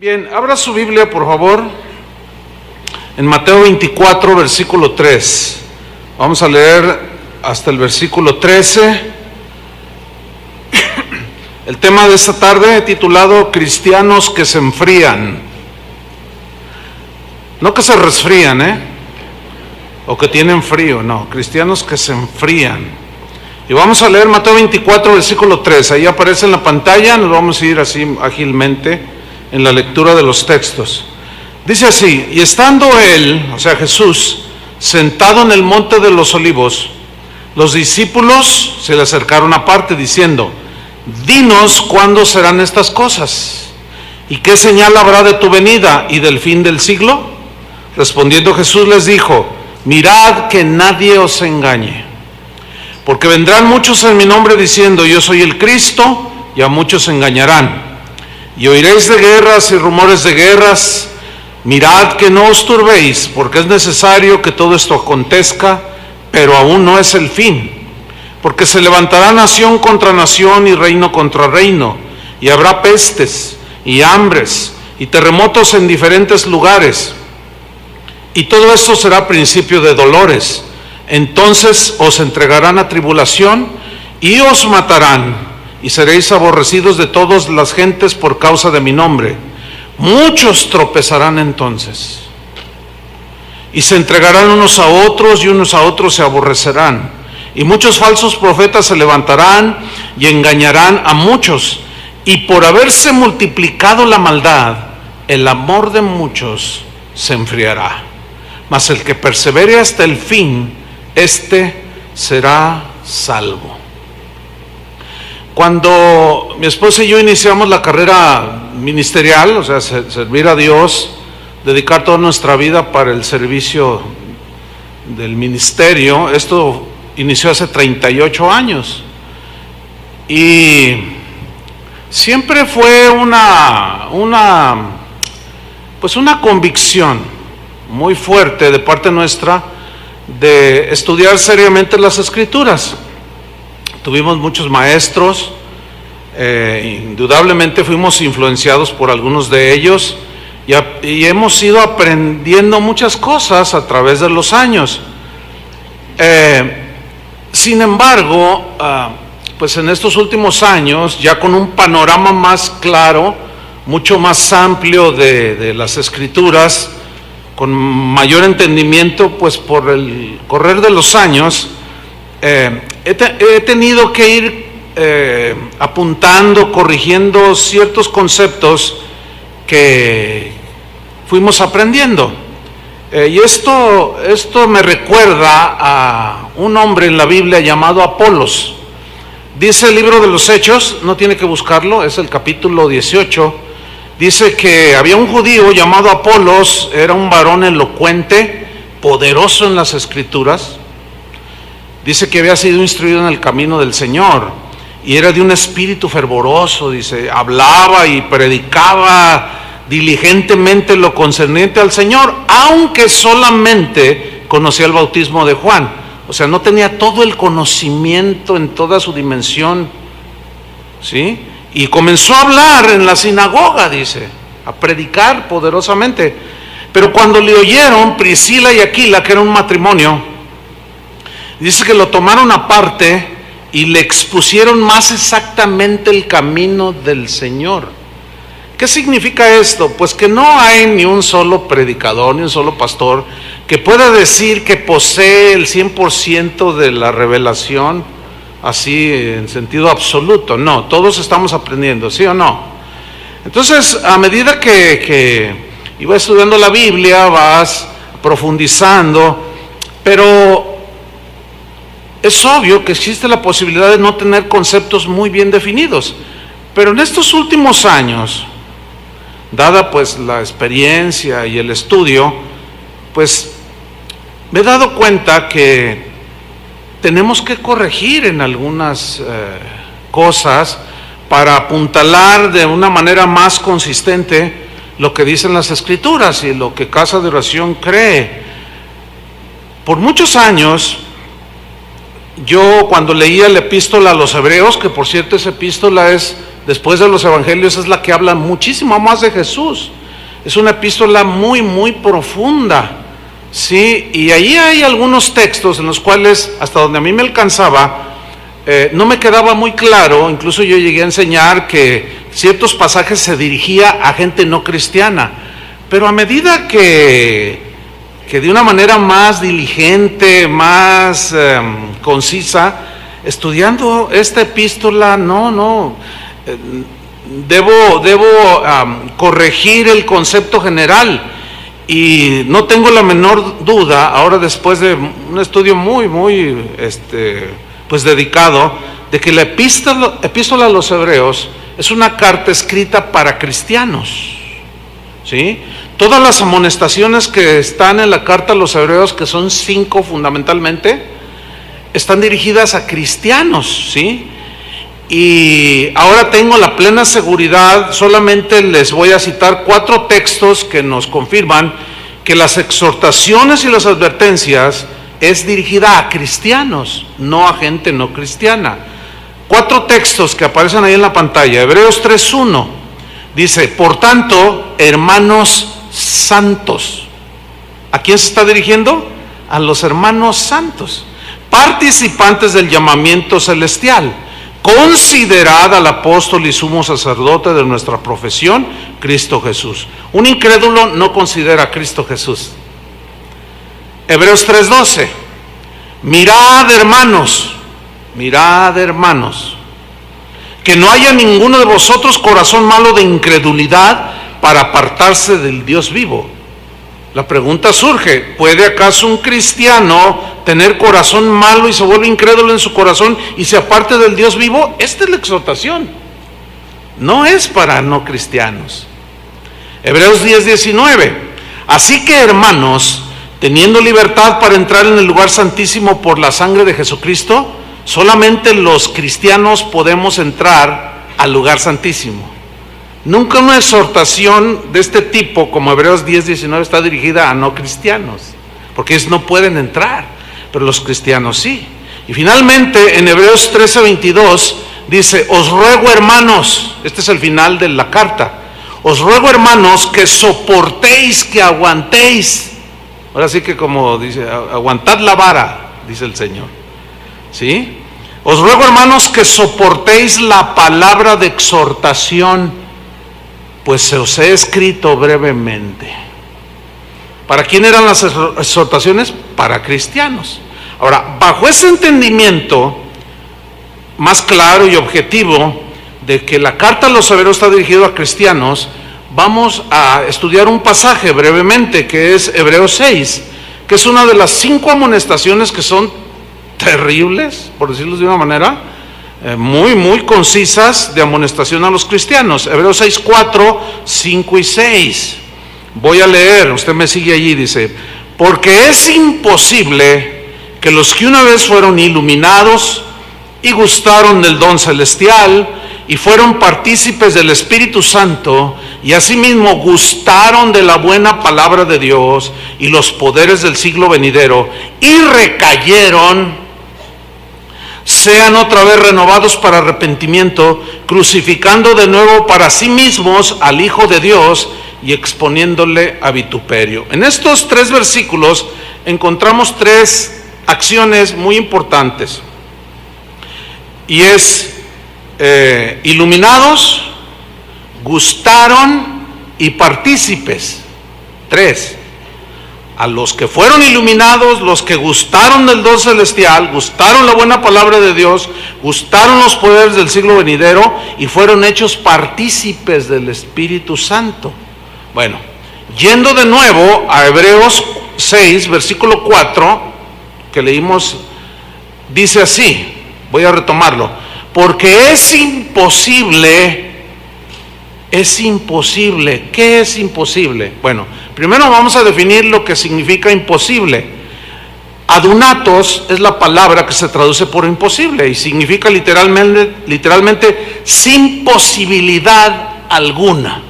Bien, abra su Biblia, por favor, en Mateo 24, versículo 3. Vamos a leer hasta el versículo 13. El tema de esta tarde he titulado Cristianos que se enfrían. No que se resfrían, o que tienen frío, no, cristianos que se enfrían. Y vamos a leer Mateo 24, versículo 3. Ahí aparece en la pantalla, nos vamos a ir así ágilmente en la lectura de los textos. Dice así: y estando él, o sea Jesús, sentado en el monte de los olivos, los discípulos se le acercaron aparte diciendo: dinos cuándo serán estas cosas, y qué señal habrá de tu venida y del fin del siglo. Respondiendo Jesús les dijo: mirad que nadie os engañe, porque vendrán muchos en mi nombre diciendo: yo soy el Cristo, y a muchos engañarán. Y oiréis de guerras y rumores de guerras. Mirad que no os turbéis, porque es necesario que todo esto acontezca, pero aún no es el fin. Porque se levantará nación contra nación y reino contra reino, y habrá pestes y hambres y terremotos en diferentes lugares. Y todo esto será principio de dolores. Entonces os entregarán a tribulación y os matarán, y seréis aborrecidos de todas las gentes por causa de mi nombre. Muchos tropezarán entonces, y se entregarán unos a otros, y unos a otros se aborrecerán. Y muchos falsos profetas se levantarán y engañarán a muchos. Y por haberse multiplicado la maldad, el amor de muchos se enfriará. Mas el que persevere hasta el fin, éste será salvo. Cuando mi esposa y yo iniciamos la carrera ministerial, o sea, servir a Dios, dedicar toda nuestra vida para el servicio del ministerio, esto inició hace 38 años. Y siempre fue una convicción muy fuerte de parte nuestra de estudiar seriamente las Escrituras. Tuvimos muchos maestros, indudablemente fuimos influenciados por algunos de ellos y hemos ido aprendiendo muchas cosas a través de los años. Sin embargo, pues en estos últimos años, ya con un panorama más claro, mucho más amplio de las Escrituras, con mayor entendimiento, pues por el correr de los años, he tenido que ir apuntando, corrigiendo ciertos conceptos que fuimos aprendiendo. Y esto me recuerda a un hombre en la Biblia llamado Apolos. Dice el libro de los Hechos, no tiene que buscarlo, es el capítulo 18. Dice que había un judío llamado Apolos, era un varón elocuente, poderoso en las Escrituras. Dice que había sido instruido en el camino del Señor y era de un espíritu fervoroso. Dice, hablaba y predicaba diligentemente lo concerniente al Señor, aunque solamente conocía el bautismo de Juan. O sea, no tenía todo el conocimiento en toda su dimensión, ¿sí? Y comenzó a hablar en la sinagoga, dice, a predicar poderosamente. Pero cuando le oyeron Priscila y Aquila, que era un matrimonio, dice que lo tomaron aparte y le expusieron más exactamente el camino del Señor. ¿Qué significa esto? Pues que no hay ni un solo predicador, ni un solo pastor que pueda decir que posee el 100% de la revelación, así en sentido absoluto. No, todos estamos aprendiendo, ¿sí o no? Entonces, a medida que ibas estudiando la Biblia, vas profundizando, pero es obvio que existe la posibilidad de no tener conceptos muy bien definidos. Pero en estos últimos años, dada pues la experiencia y el estudio, pues me he dado cuenta que tenemos que corregir en algunas cosas para apuntalar de una manera más consistente lo que dicen las Escrituras y lo que Casa de Oración cree. Por muchos años, yo cuando leía la epístola a los Hebreos, que por cierto esa epístola es después de los evangelios, es la que habla muchísimo más de Jesús. Es una epístola muy, muy profunda, ¿sí? Y ahí hay algunos textos en los cuales, hasta donde a mí me alcanzaba, no me quedaba muy claro. Incluso yo llegué a enseñar que ciertos pasajes se dirigía a gente no cristiana, pero a medida que de una manera más diligente, más concisa, estudiando esta epístola, debo corregir el concepto general, y no tengo la menor duda, ahora después de un estudio muy, muy pues dedicado, de que la epístola a los Hebreos es una carta escrita para cristianos, ¿sí? Todas las amonestaciones que están en la carta a los Hebreos, que son 5 fundamentalmente, están dirigidas a cristianos, ¿sí? Y ahora tengo la plena seguridad, solamente les voy a citar 4 textos que nos confirman que las exhortaciones y las advertencias es dirigida a cristianos, no a gente no cristiana. 4 textos que aparecen ahí en la pantalla. Hebreos 3:1 dice: por tanto, hermanos santos. ¿A quién se está dirigiendo? A los hermanos santos, participantes del llamamiento celestial. Considerad al apóstol y sumo sacerdote de nuestra profesión, Cristo Jesús. Un incrédulo no considera a Cristo Jesús. Hebreos 3:12: mirad hermanos, que no haya ninguno de vosotros corazón malo de incredulidad para apartarse del Dios vivo. La pregunta surge: ¿puede acaso un cristiano tener corazón malo y se vuelve incrédulo en su corazón y se aparte del Dios vivo? Esta es la exhortación, no es para no cristianos. Hebreos 10:19: así que hermanos, teniendo libertad para entrar en el lugar santísimo por la sangre de Jesucristo, solamente los cristianos podemos entrar al lugar santísimo. Nunca una exhortación de este tipo como Hebreos 10:19 está dirigida a no cristianos, porque ellos no pueden entrar, pero los cristianos sí. Y finalmente en Hebreos 13:22 dice: os ruego hermanos, este es el final de la carta, os ruego hermanos que soportéis, que aguantéis. Ahora sí que como dice, aguantad la vara, dice el Señor, ¿sí? Os ruego hermanos que soportéis la palabra de exhortación, pues se os he escrito brevemente. ¿Para quién eran las exhortaciones? Para cristianos. Ahora, bajo ese entendimiento más claro y objetivo de que la carta a los Hebreos está dirigida a cristianos, vamos a estudiar un pasaje brevemente, que es Hebreos 6, que es una de las 5 amonestaciones que son terribles, por decirlo de una manera, muy, muy concisas, de amonestación a los cristianos. Hebreos 6, 4, 5 y 6. Voy a leer, usted me sigue allí, dice: porque es imposible que los que una vez fueron iluminados y gustaron del don celestial y fueron partícipes del Espíritu Santo y asimismo gustaron de la buena palabra de Dios y los poderes del siglo venidero y recayeron, sean otra vez renovados para arrepentimiento, crucificando de nuevo para sí mismos al Hijo de Dios y exponiéndole a vituperio. En estos 3 versículos encontramos 3 acciones muy importantes, y es iluminados, gustaron y partícipes. 3. A los que fueron iluminados, los que gustaron del don celestial, gustaron la buena palabra de Dios, gustaron los poderes del siglo venidero y fueron hechos partícipes del Espíritu Santo. Bueno, yendo de nuevo a Hebreos 6, versículo 4, que leímos, dice así, voy a retomarlo: porque es imposible. ¿Qué es imposible? Bueno, primero vamos a definir lo que significa imposible. Adunatos es la palabra que se traduce por imposible y significa literalmente sin posibilidad alguna.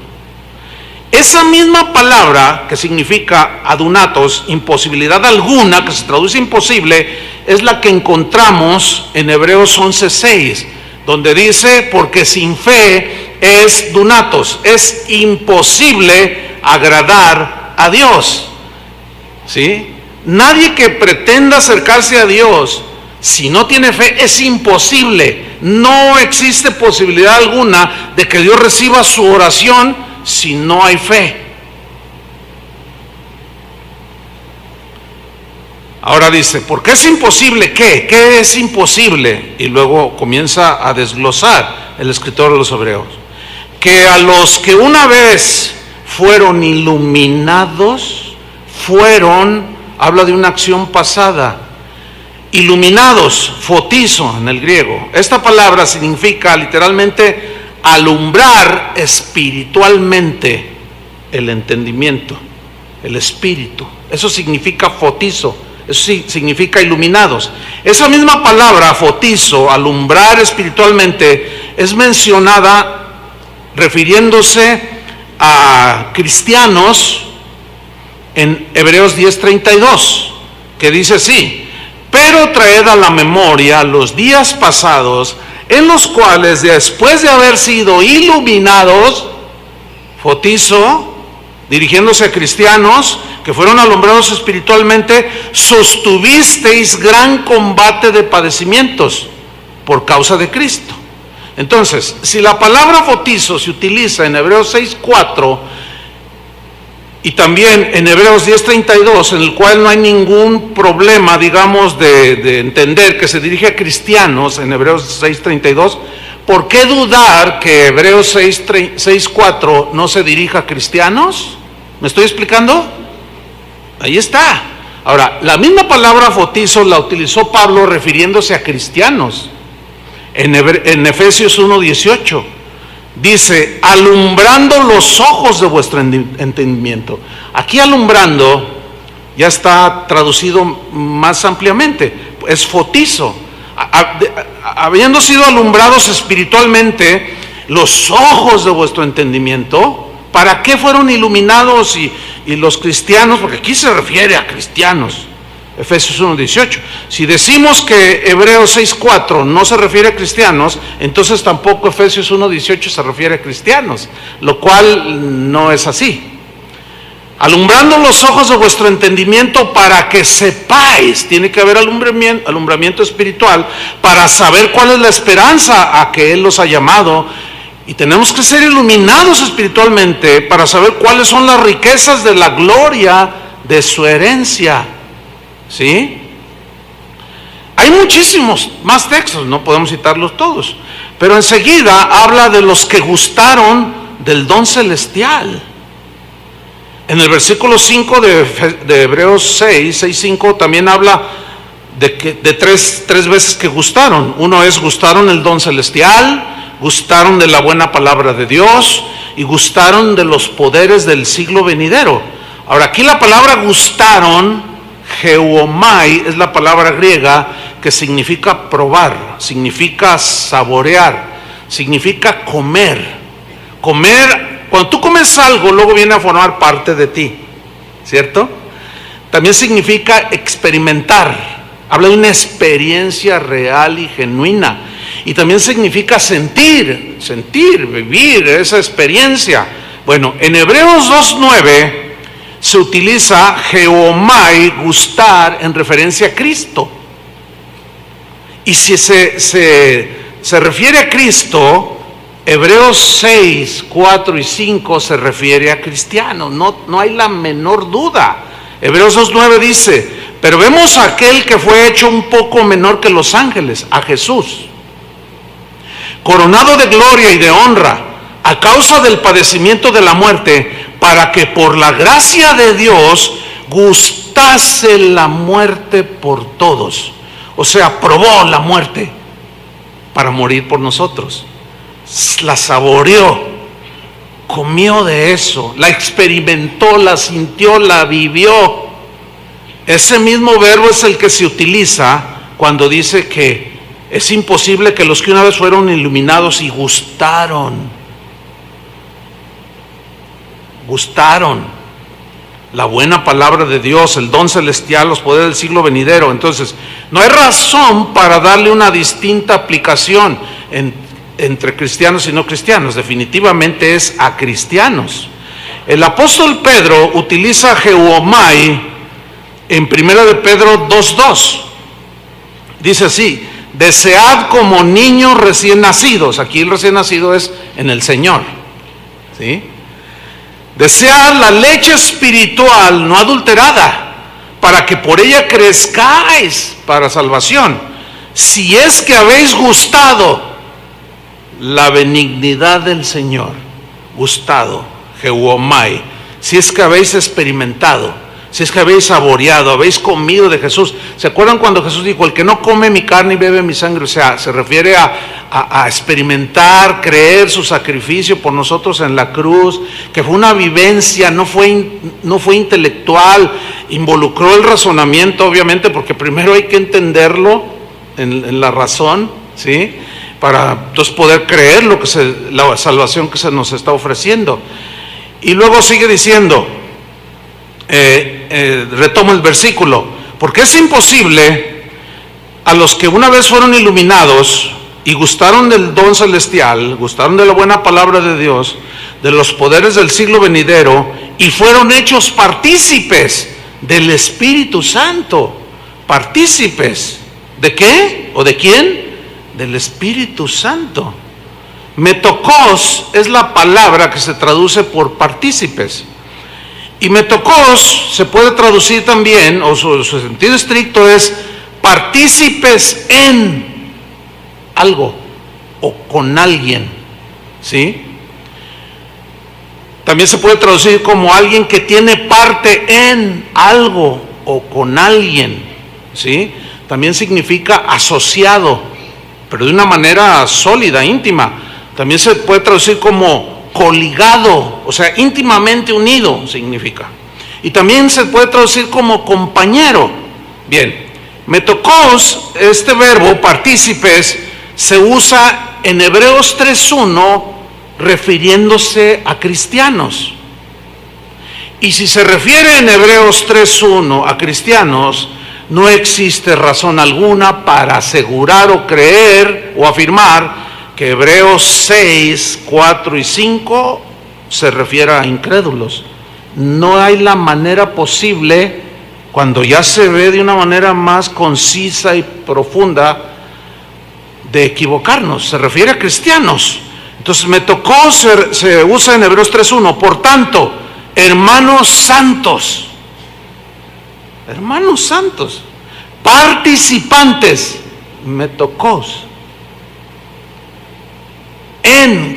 Esa misma palabra que significa adunatos, imposibilidad alguna, que se traduce imposible, es la que encontramos en Hebreos 11:6. donde dice, porque sin fe es dunatos, es imposible agradar a Dios. ¿Sí? Nadie que pretenda acercarse a Dios, si no tiene fe, es imposible. No existe posibilidad alguna de que Dios reciba su oración si no hay fe. Ahora dice, ¿por qué es imposible? ¿Qué es imposible? Y luego comienza a desglosar el escritor de los Hebreos. Que a los que una vez fueron iluminados, habla de una acción pasada, iluminados, fotizo en el griego. Esta palabra significa literalmente alumbrar espiritualmente el entendimiento, el espíritu. Eso significa fotizo, eso sí, significa iluminados. Esa misma palabra, fotizo, alumbrar espiritualmente, es mencionada refiriéndose a cristianos en Hebreos 10:32, que dice así: pero traed a la memoria los días pasados, en los cuales después de haber sido iluminados, fotizo, dirigiéndose a cristianos que fueron alumbrados espiritualmente, sostuvisteis gran combate de padecimientos por causa de Cristo. Entonces, si la palabra fotizo se utiliza en Hebreos 6:4 y también en Hebreos 10:32, en el cual no hay ningún problema, digamos, de entender que se dirige a cristianos en Hebreos 6:32, ¿por qué dudar que Hebreos 6:4 no se dirija a cristianos? ¿Me estoy explicando? Ahí está. Ahora, la misma palabra fotizo la utilizó Pablo refiriéndose a cristianos. En Efesios 1:18 dice, alumbrando los ojos de vuestro entendimiento. Aquí alumbrando ya está traducido más ampliamente, es fotizo. Habiendo sido alumbrados espiritualmente los ojos de vuestro entendimiento, ¿para qué fueron iluminados y los cristianos? Porque aquí se refiere a cristianos. Efesios 1:18. Si decimos que Hebreos 6:4 no se refiere a cristianos, entonces tampoco Efesios 1:18 se refiere a cristianos, lo cual no es así. Alumbrando los ojos de vuestro entendimiento para que sepáis, tiene que haber alumbramiento espiritual para saber cuál es la esperanza a que Él los ha llamado. Y tenemos que ser iluminados espiritualmente para saber cuáles son las riquezas de la gloria de su herencia. ¿Sí? Hay muchísimos más textos, no podemos citarlos todos, pero enseguida habla de los que gustaron del don celestial. En el versículo 5 de Hebreos 6:5 también habla de tres veces que gustaron. Uno es gustaron el don celestial, gustaron de la buena palabra de Dios y gustaron de los poderes del siglo venidero. Ahora, aquí la palabra gustaron, geomai, es la palabra griega que significa probar, significa saborear, significa comer. Comer, cuando tú comes algo, luego viene a formar parte de ti, ¿cierto? También significa experimentar, habla de una experiencia real y genuina. Y también significa sentir, vivir esa experiencia. Bueno, en Hebreos 2:9 se utiliza geomai, gustar, en referencia a Cristo. Y si se refiere a Cristo, Hebreos 6:4 y 5 se refiere a cristianos, no hay la menor duda. Hebreos 2:9 dice, pero vemos a aquel que fue hecho un poco menor que los ángeles, a Jesús, coronado de gloria y de honra, a causa del padecimiento de la muerte, para que por la gracia de Dios gustase la muerte por todos. O sea, probó la muerte para morir por nosotros. La saboreó, comió de eso, la experimentó, la sintió, la vivió. Ese mismo verbo es el que se utiliza cuando dice que es imposible que los que una vez fueron iluminados y gustaron la buena palabra de Dios, el don celestial, los poderes del siglo venidero. Entonces, no hay razón para darle una distinta aplicación. entre cristianos y no cristianos, definitivamente es a cristianos. El apóstol Pedro utiliza Geomai en 1 de Pedro 2:2. Dice así: desead como niños recién nacidos. Aquí el recién nacido es en el Señor, ¿sí? Desead la leche espiritual no adulterada, para que por ella crezcáis para salvación, si es que habéis gustado la benignidad del Señor. Gustado, Geomai, si es que habéis experimentado, si es que habéis saboreado, habéis comido de Jesús. ¿Se acuerdan cuando Jesús dijo: el que no come mi carne y bebe mi sangre? O sea, se refiere a experimentar, creer su sacrificio por nosotros en la cruz, que fue una vivencia, no fue intelectual, involucró el razonamiento, obviamente, porque primero hay que entenderlo en la razón, ¿sí? Para entonces poder creer la salvación que se nos está ofreciendo. Y luego sigue diciendo, retomo el versículo: porque es imposible a los que una vez fueron iluminados y gustaron del don celestial, gustaron de la buena palabra de Dios, de los poderes del siglo venidero, y fueron hechos partícipes del Espíritu Santo. ¿Partícipes de qué? ¿O de quién? Del Espíritu Santo. Metokos es la palabra que se traduce por partícipes. Y metokos se puede traducir también, o su sentido estricto es partícipes en algo o con alguien, ¿sí? También se puede traducir como alguien que tiene parte en algo o con alguien, ¿sí? También significa asociado, pero de una manera sólida, íntima. También se puede traducir como coligado, o sea, íntimamente unido significa. Y también se puede traducir como compañero. Bien, metokos, este verbo, partícipes, se usa en Hebreos 3:1 refiriéndose a cristianos. Y si se refiere en Hebreos 3:1 a cristianos, no existe razón alguna para asegurar o creer o afirmar que Hebreos 6, 4 y 5 se refiere a incrédulos. No hay la manera posible, cuando ya se ve de una manera más concisa y profunda, de equivocarnos. Se refiere a cristianos. Entonces se usa en Hebreos 3:1. Por tanto, hermanos santos, participantes, metokos,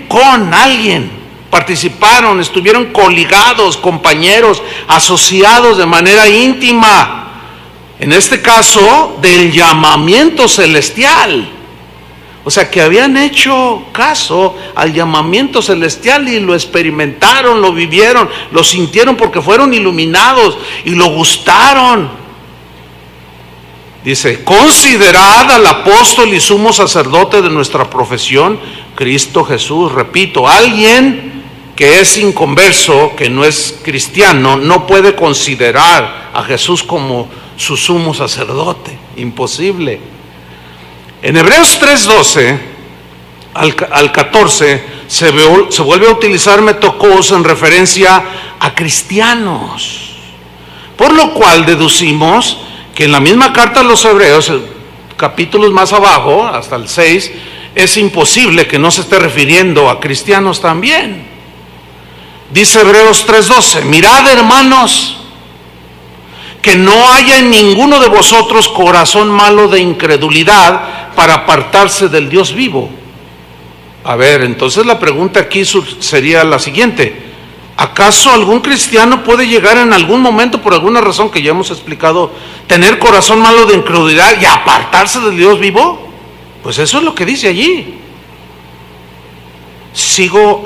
con alguien, participaron, estuvieron coligados, compañeros, asociados de manera íntima, en este caso del llamamiento celestial. O sea, que habían hecho caso al llamamiento celestial y lo experimentaron, lo vivieron, lo sintieron porque fueron iluminados y lo gustaron. Dice: considerad al apóstol y sumo sacerdote de nuestra profesión, Cristo Jesús. Repito, alguien que es inconverso, que no es cristiano, no puede considerar a Jesús como su sumo sacerdote. Imposible. En Hebreos 3:12 al 14 se vuelve a utilizar metokos en referencia a cristianos, por lo cual deducimos que en la misma carta a los Hebreos, capítulos más abajo, hasta el 6, es imposible que no se esté refiriendo a cristianos también. Dice Hebreos 3:12: mirad, hermanos, que no haya en ninguno de vosotros corazón malo de incredulidad para apartarse del Dios vivo. A ver, entonces la pregunta aquí sería la siguiente: ¿acaso algún cristiano puede llegar en algún momento, por alguna razón que ya hemos explicado, tener corazón malo de incredulidad y apartarse del Dios vivo? Pues eso es lo que dice allí. Sigo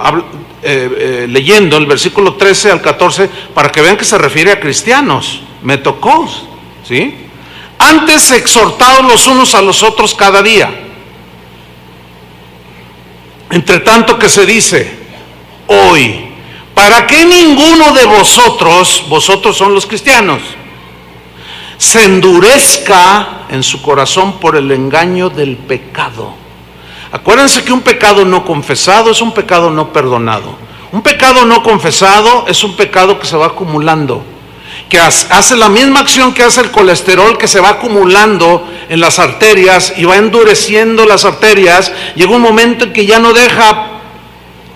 leyendo el versículo 13 al 14 para que vean que se refiere a cristianos. Metokos, ¿sí? Antes exhortados los unos a los otros cada día, entre tanto que se dice hoy, para que ninguno de vosotros son los cristianos, se endurezca en su corazón por el engaño del pecado. Acuérdense que un pecado no confesado es un pecado no perdonado. Un pecado no confesado es un pecado que se va acumulando, que hace la misma acción que hace el colesterol, que se va acumulando en las arterias y va endureciendo las arterias. Llega un momento en que ya no deja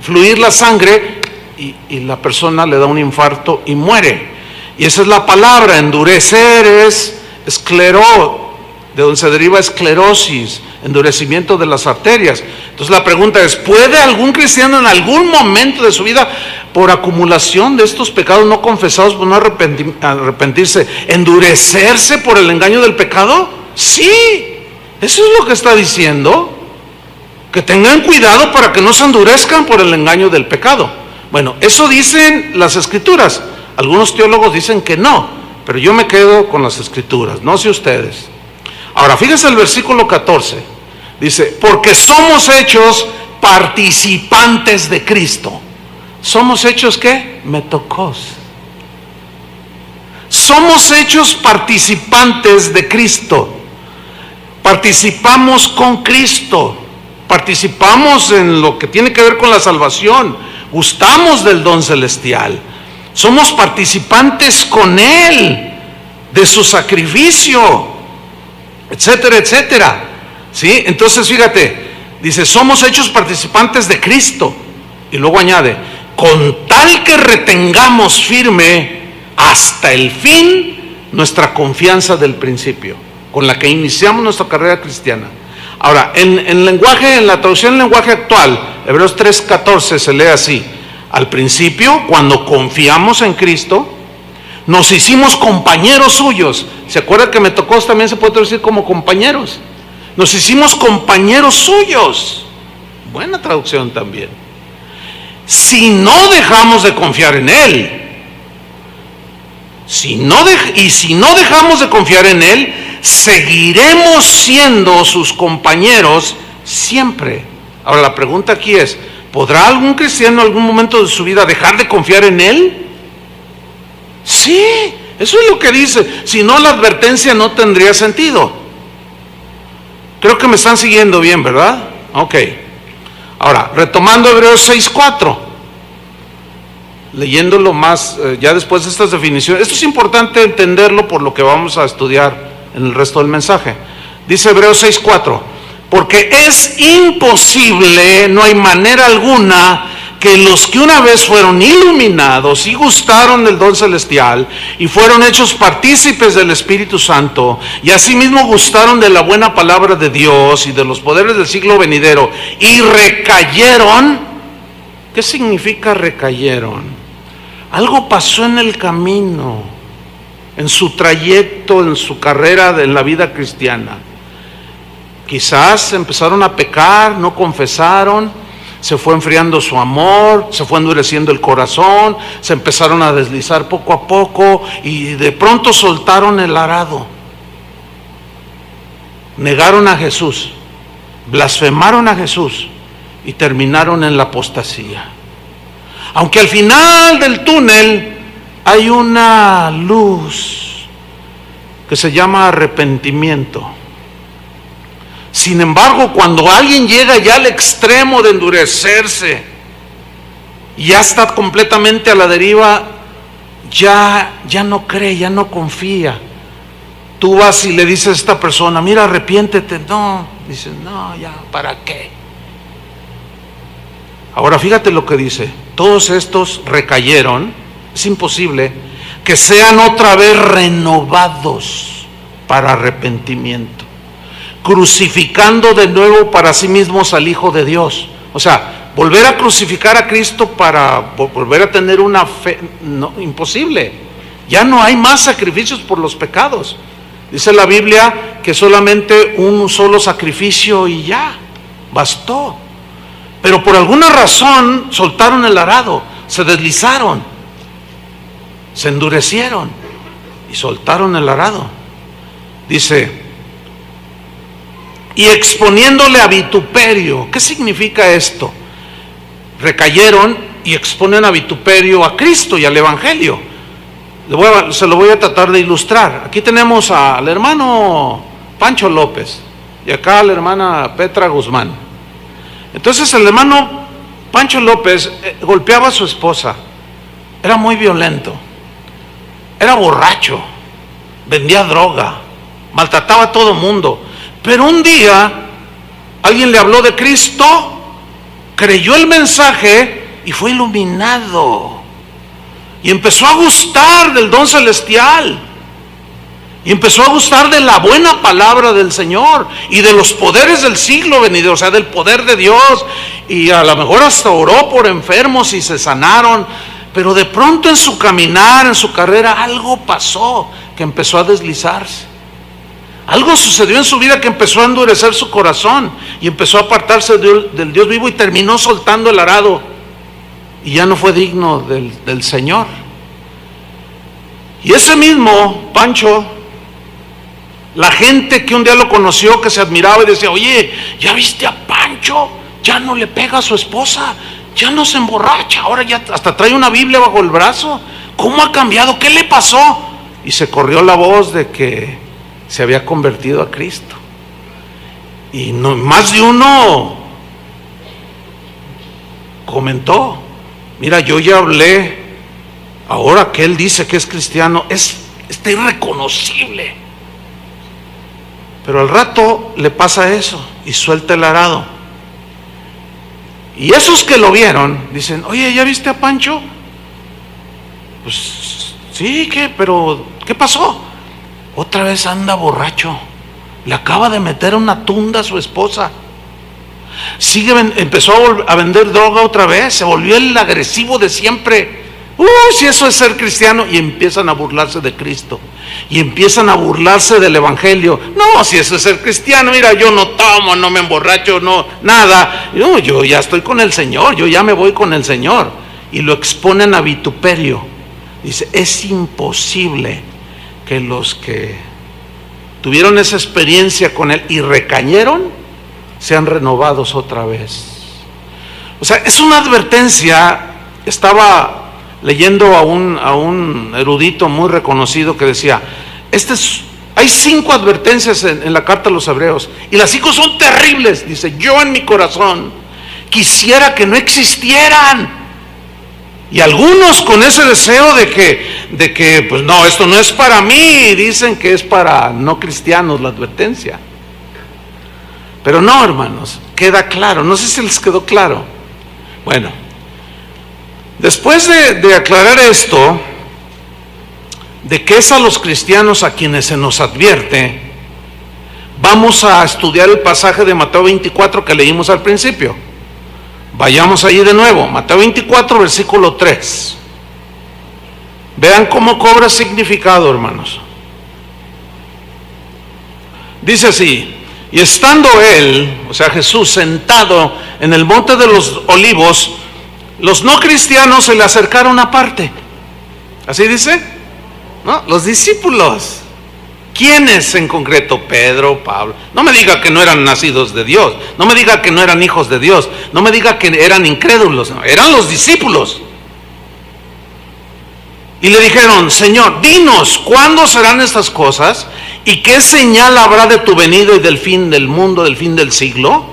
fluir la sangre y la persona le da un infarto y muere. Y esa es la palabra, endurecer es de donde se deriva esclerosis, endurecimiento de las arterias. Entonces la pregunta es, ¿puede algún cristiano en algún momento de su vida, por acumulación de estos pecados no confesados, por no arrepentirse, endurecerse por el engaño del pecado? Sí, eso es lo que está diciendo, que tengan cuidado para que no se endurezcan por el engaño del pecado. Bueno, eso dicen las Escrituras. Algunos teólogos dicen que no, pero yo me quedo con las Escrituras, no sé ustedes. Ahora, fíjense el versículo 14, dice, porque somos hechos participantes de Cristo. ¿Somos hechos qué? Metocos. Somos hechos participantes de Cristo. Participamos con Cristo, participamos en lo que tiene que ver con la salvación, gustamos del don celestial, somos participantes con Él, de su sacrificio, etcétera, etcétera. ¿Sí? Entonces fíjate, dice, somos hechos participantes de Cristo, y luego añade, con tal que retengamos firme hasta el fin nuestra confianza del principio, con la que iniciamos nuestra carrera cristiana. Ahora, en la traducción en lenguaje actual, Hebreos 3:14 se lee así: al principio, cuando confiamos en Cristo, nos hicimos compañeros suyos. ¿Se acuerda que Metocos también se puede traducir como compañeros? Nos hicimos compañeros suyos. Buena traducción también. Si no dejamos de confiar en Él, si no dejamos de confiar en Él, seguiremos siendo sus compañeros siempre. Ahora la pregunta aquí es, ¿podrá algún cristiano en algún momento de su vida dejar de confiar en Él? Sí, eso es lo que dice. Si no, la advertencia no tendría sentido. Creo que me están siguiendo bien, ¿verdad? Ok. Ahora, retomando Hebreos 6:4, leyéndolo más, ya después de estas definiciones. Esto es importante entenderlo por lo que vamos a estudiar en el resto del mensaje. Dice Hebreos 6:4, porque es imposible, no hay manera alguna, que los que una vez fueron iluminados y gustaron del don celestial y fueron hechos partícipes del Espíritu Santo y asimismo gustaron de la buena palabra de Dios y de los poderes del siglo venidero y recayeron. ¿Qué significa recayeron? Algo pasó en el camino, en su trayecto, en su carrera en la vida cristiana. Quizás empezaron a pecar, no confesaron, se fue enfriando su amor, se fue endureciendo el corazón, se empezaron a deslizar poco a poco y de pronto soltaron el arado. Negaron a Jesús, blasfemaron a Jesús y terminaron en la apostasía. Aunque al final del túnel hay una luz que se llama arrepentimiento. Sin embargo, cuando alguien llega ya al extremo de endurecerse y ya está completamente a la deriva, ya no cree, ya no confía. Tú vas y le dices a esta persona, mira, arrepiéntete. No, dice, no, ya, ¿para qué? Ahora fíjate lo que dice, todos estos recayeron, es imposible que sean otra vez renovados para arrepentimiento, crucificando de nuevo para sí mismos al Hijo de Dios. O sea, volver a crucificar a Cristo para volver a tener una fe, no, imposible. Ya no hay más sacrificios por los pecados. Dice la Biblia que solamente un solo sacrificio y ya, bastó. Pero por alguna razón soltaron el arado, se deslizaron, se endurecieron y soltaron el arado. Dice, y exponiéndole a vituperio. ¿Qué significa esto? Recayeron y exponen a vituperio a Cristo y al Evangelio. Se lo voy a tratar de ilustrar. Aquí tenemos al hermano Pancho López y acá a la hermana Petra Guzmán. Entonces el hermano Pancho López golpeaba a su esposa, era muy violento, era borracho, vendía droga, maltrataba a todo mundo. Pero un día alguien le habló de Cristo, creyó el mensaje y fue iluminado. Y empezó a gustar del don celestial. Y empezó a gustar de la buena palabra del Señor y de los poderes del siglo venidero, o sea, del poder de Dios. Y a lo mejor hasta oró por enfermos y se sanaron. Pero de pronto en su caminar, en su carrera, algo pasó que empezó a deslizarse. Algo sucedió en su vida que empezó a endurecer su corazón y empezó a apartarse del Dios vivo y terminó soltando el arado. Y ya no fue digno del Señor. Y ese mismo Pancho, la gente que un día lo conoció, que se admiraba y decía, oye, ¿ya viste a Pancho? Ya no le pega a su esposa, ya no se emborracha, ahora ya hasta trae una Biblia bajo el brazo. ¿Cómo ha cambiado? ¿Qué le pasó? Y se corrió la voz de que se había convertido a Cristo. Y no, más de uno comentó, mira, yo ya hablé, ahora que él dice que es cristiano, está irreconocible. Pero al rato le pasa eso y suelta el arado. Y esos que lo vieron dicen, oye, ¿ya viste a Pancho? Pues sí, pero ¿qué pasó? Otra vez anda borracho, le acaba de meter una tunda a su esposa, empezó a vender droga otra vez, se volvió el agresivo de siempre. Si eso es ser cristiano. Y empiezan a burlarse de Cristo y empiezan a burlarse del evangelio. No, si eso es ser cristiano, mira, yo no tomo, no me emborracho, no, nada. No, yo ya estoy con el Señor, yo ya me voy con el Señor. Y lo exponen a vituperio. Dice, es imposible que los que tuvieron esa experiencia con Él y recayeron sean renovados otra vez. O sea, es una advertencia. Estaba leyendo a un erudito muy reconocido que decía, hay 5 advertencias en la carta a los Hebreos y las 5 son terribles. Dice, yo en mi corazón quisiera que no existieran. Y algunos con ese deseo de que pues no, esto no es para mí, dicen que es para no cristianos la advertencia. Pero no, hermanos, queda claro, no sé si les quedó claro. Bueno, después de aclarar esto, de que es a los cristianos a quienes se nos advierte, vamos a estudiar el pasaje de Mateo 24 que leímos al principio. Vayamos allí de nuevo, Mateo 24, versículo 3. Vean cómo cobra significado, hermanos. Dice así, y estando él, o sea Jesús, sentado en el monte de los olivos, los no cristianos se le acercaron aparte. ¿Así dice? ¿No? Los discípulos. ¿Quiénes en concreto? Pedro, Pablo. No me diga que no eran nacidos de Dios, no me diga que no eran hijos de Dios, no me diga que eran incrédulos, no, eran los discípulos. Y le dijeron, Señor, dinos, ¿cuándo serán estas cosas? ¿Y qué señal habrá de tu venida y del fin del mundo, del fin del siglo?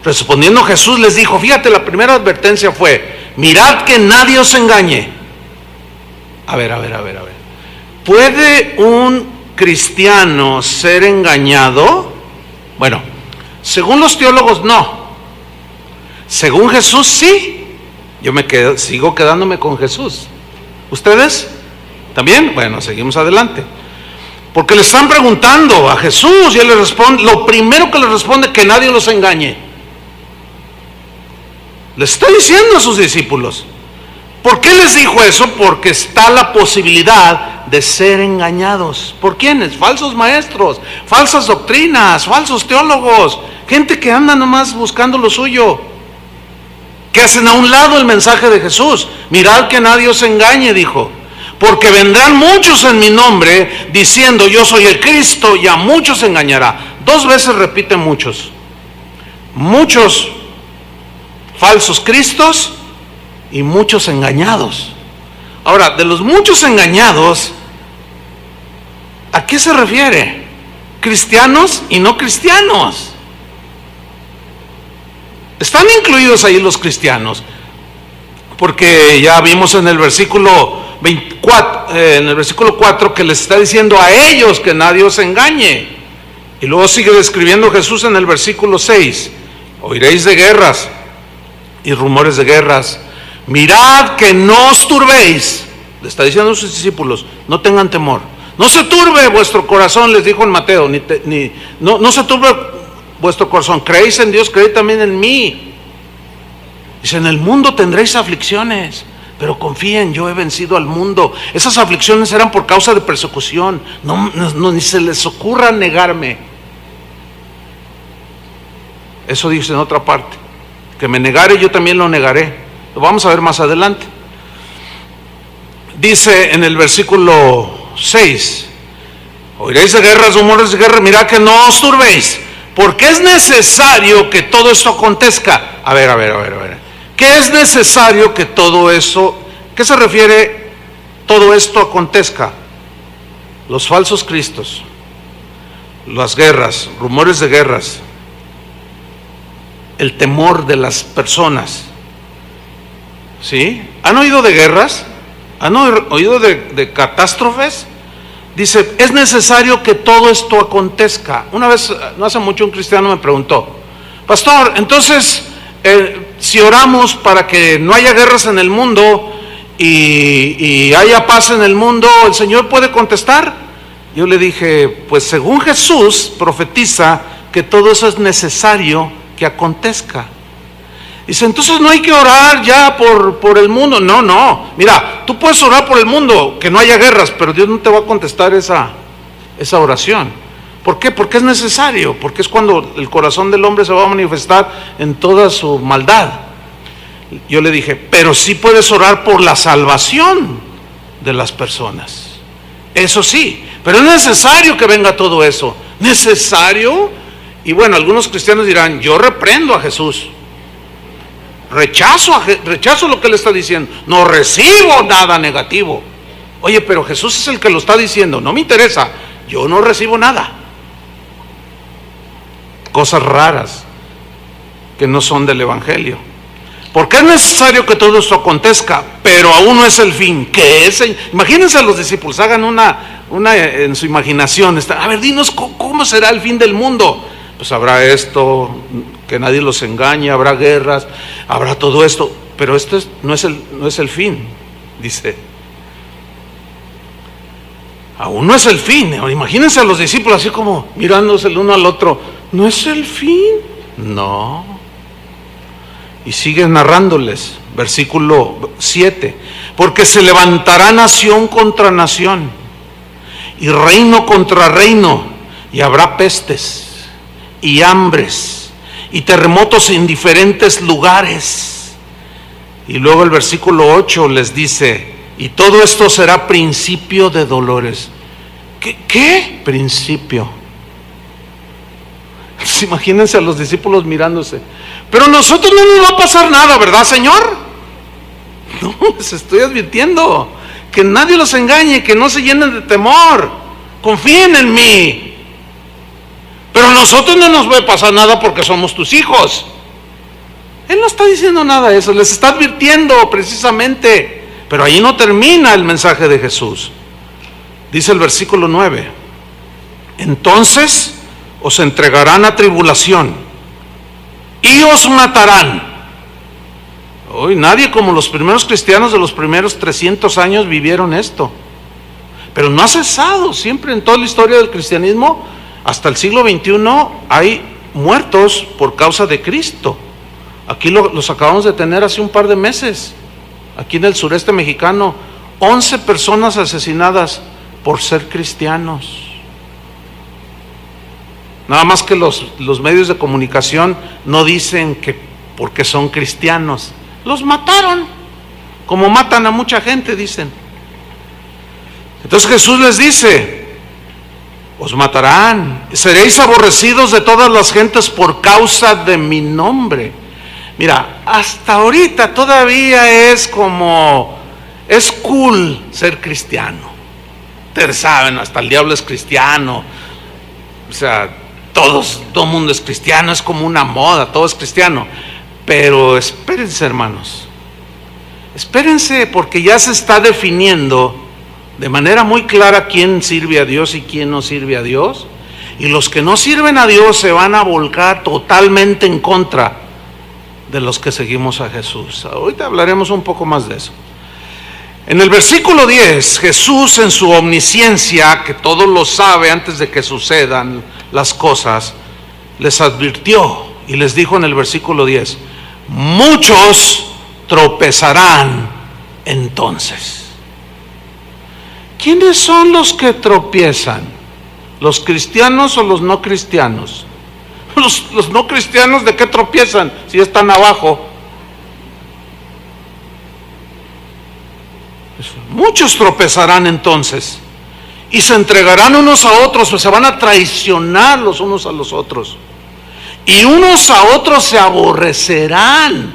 Respondiendo Jesús les dijo, fíjate, la primera advertencia fue, mirad que nadie os engañe. A ver. ¿Puede un cristiano ser engañado? Bueno, según los teólogos no. Según Jesús sí. Yo sigo quedándome con Jesús. ¿Ustedes? ¿También? Bueno, seguimos adelante. Porque le están preguntando a Jesús y él le responde, lo primero que le responde, que nadie los engañe. Le está diciendo a sus discípulos. ¿Por qué les dijo eso? Porque está la posibilidad de ser engañados. ¿Por quiénes? Falsos maestros, falsas doctrinas, falsos teólogos, gente que anda nomás buscando lo suyo, que hacen a un lado el mensaje de Jesús. Mirad que nadie os engañe, dijo, porque vendrán muchos en mi nombre diciendo yo soy el Cristo, y a muchos engañará. 2 veces repite muchos falsos cristos y muchos engañados. Ahora, de los muchos engañados, ¿a qué se refiere? Cristianos y no cristianos. Están incluidos ahí los cristianos, porque ya vimos en el versículo 24, en el versículo 4, que les está diciendo a ellos que nadie os engañe. Y luego sigue describiendo Jesús en el versículo 6: oiréis de guerras y rumores de guerras. Mirad que no os turbéis. Le está diciendo a sus discípulos: no tengan temor. No se turbe vuestro corazón, les dijo en Mateo. No se turbe vuestro corazón. Creéis en Dios, creed también en mí. Dice: en el mundo tendréis aflicciones, pero confíen, yo he vencido al mundo. Esas aflicciones eran por causa de persecución. Ni se les ocurra negarme. Eso dice en otra parte: que me negare, yo también lo negaré. Lo vamos a ver más adelante. Dice en el versículo 6: oiréis de guerras, rumores de guerra. Mirad que no os turbéis, porque es necesario que todo esto acontezca. A ver. ¿Qué es necesario que todo eso? ¿Qué se refiere todo esto acontezca? Los falsos cristos, las guerras, rumores de guerras, el temor de las personas. ¿Sí? ¿Han oído de guerras? ¿Han oído de catástrofes? Dice: es necesario que todo esto acontezca. Una vez, no hace mucho, un cristiano me preguntó: pastor, entonces, si oramos para que no haya guerras en el mundo y haya paz en el mundo, ¿el Señor puede contestar? Yo le dije: pues según Jesús profetiza que todo eso es necesario que acontezca. Dice: entonces no hay que orar ya por el mundo. No, mira, tú puedes orar por el mundo, que no haya guerras, pero Dios no te va a contestar esa oración. ¿Por qué? Porque es necesario, porque es cuando el corazón del hombre se va a manifestar en toda su maldad. Yo le dije: pero sí puedes orar por la salvación de las personas. Eso sí, pero es necesario que venga todo eso. ¿Necesario? Y bueno, algunos cristianos dirán: yo reprendo a Jesús. Rechazo lo que él está diciendo. No recibo nada negativo. Oye, pero Jesús es el que lo está diciendo. No me interesa. Yo no recibo nada. Cosas raras que no son del evangelio. Porque es necesario que todo esto acontezca, pero aún no es el fin. ¿Qué es? Imagínense a los discípulos, hagan una en su imaginación. A ver, dinos cómo será el fin del mundo. Pues habrá esto, que nadie los engañe, habrá guerras, habrá todo esto, pero esto no es el fin, dice. Aún no es el fin. Imagínense a los discípulos así como mirándose el uno al otro. ¿No es el fin? No. Y sigue narrándoles, versículo 7: porque se levantará nación contra nación y reino contra reino, y habrá pestes y hambres y terremotos en diferentes lugares. Y luego el versículo 8 les dice: y todo esto será principio de dolores. ¿Qué? Principio. Imagínense a los discípulos mirándose: pero a nosotros no nos va a pasar nada, ¿verdad, Señor? No, les estoy advirtiendo que nadie los engañe, que no se llenen de temor. Confíen en mí. Pero a nosotros no nos va a pasar nada porque somos tus hijos. Él no está diciendo nada de eso, les está advirtiendo precisamente. Pero ahí no termina el mensaje de Jesús. Dice el versículo 9: entonces os entregarán a tribulación y os matarán. Hoy nadie como los primeros cristianos de los primeros 300 años vivieron esto. Pero no ha cesado, siempre en toda la historia del cristianismo, hasta el siglo XXI, hay muertos por causa de Cristo. Aquí los acabamos de tener hace un par de meses, aquí en el sureste mexicano, 11 personas asesinadas por ser cristianos. Nada más que los medios de comunicación no dicen que porque son cristianos. Los mataron, como matan a mucha gente, dicen. Entonces Jesús les dice: os matarán, seréis aborrecidos de todas las gentes por causa de mi nombre. Mira, hasta ahorita todavía es cool ser cristiano. Ustedes saben, hasta el diablo es cristiano. O sea, todo el mundo es cristiano, es como una moda, todo es cristiano. Pero espérense, hermanos, espérense, porque ya se está definiendo de manera muy clara quién sirve a Dios y quién no sirve a Dios. Y los que no sirven a Dios se van a volcar totalmente en contra de los que seguimos a Jesús. Ahorita hablaremos un poco más de eso. En el versículo 10, Jesús, en su omnisciencia, que todo lo sabe antes de que sucedan las cosas, les advirtió y les dijo en el versículo 10: muchos tropezarán entonces. ¿Quiénes son los que tropiezan? ¿Los cristianos o los no cristianos? Los no cristianos, ¿de qué tropiezan si están abajo? Muchos tropezarán entonces y se entregarán unos a otros, pues se van a traicionar los unos a los otros, y unos a otros se aborrecerán.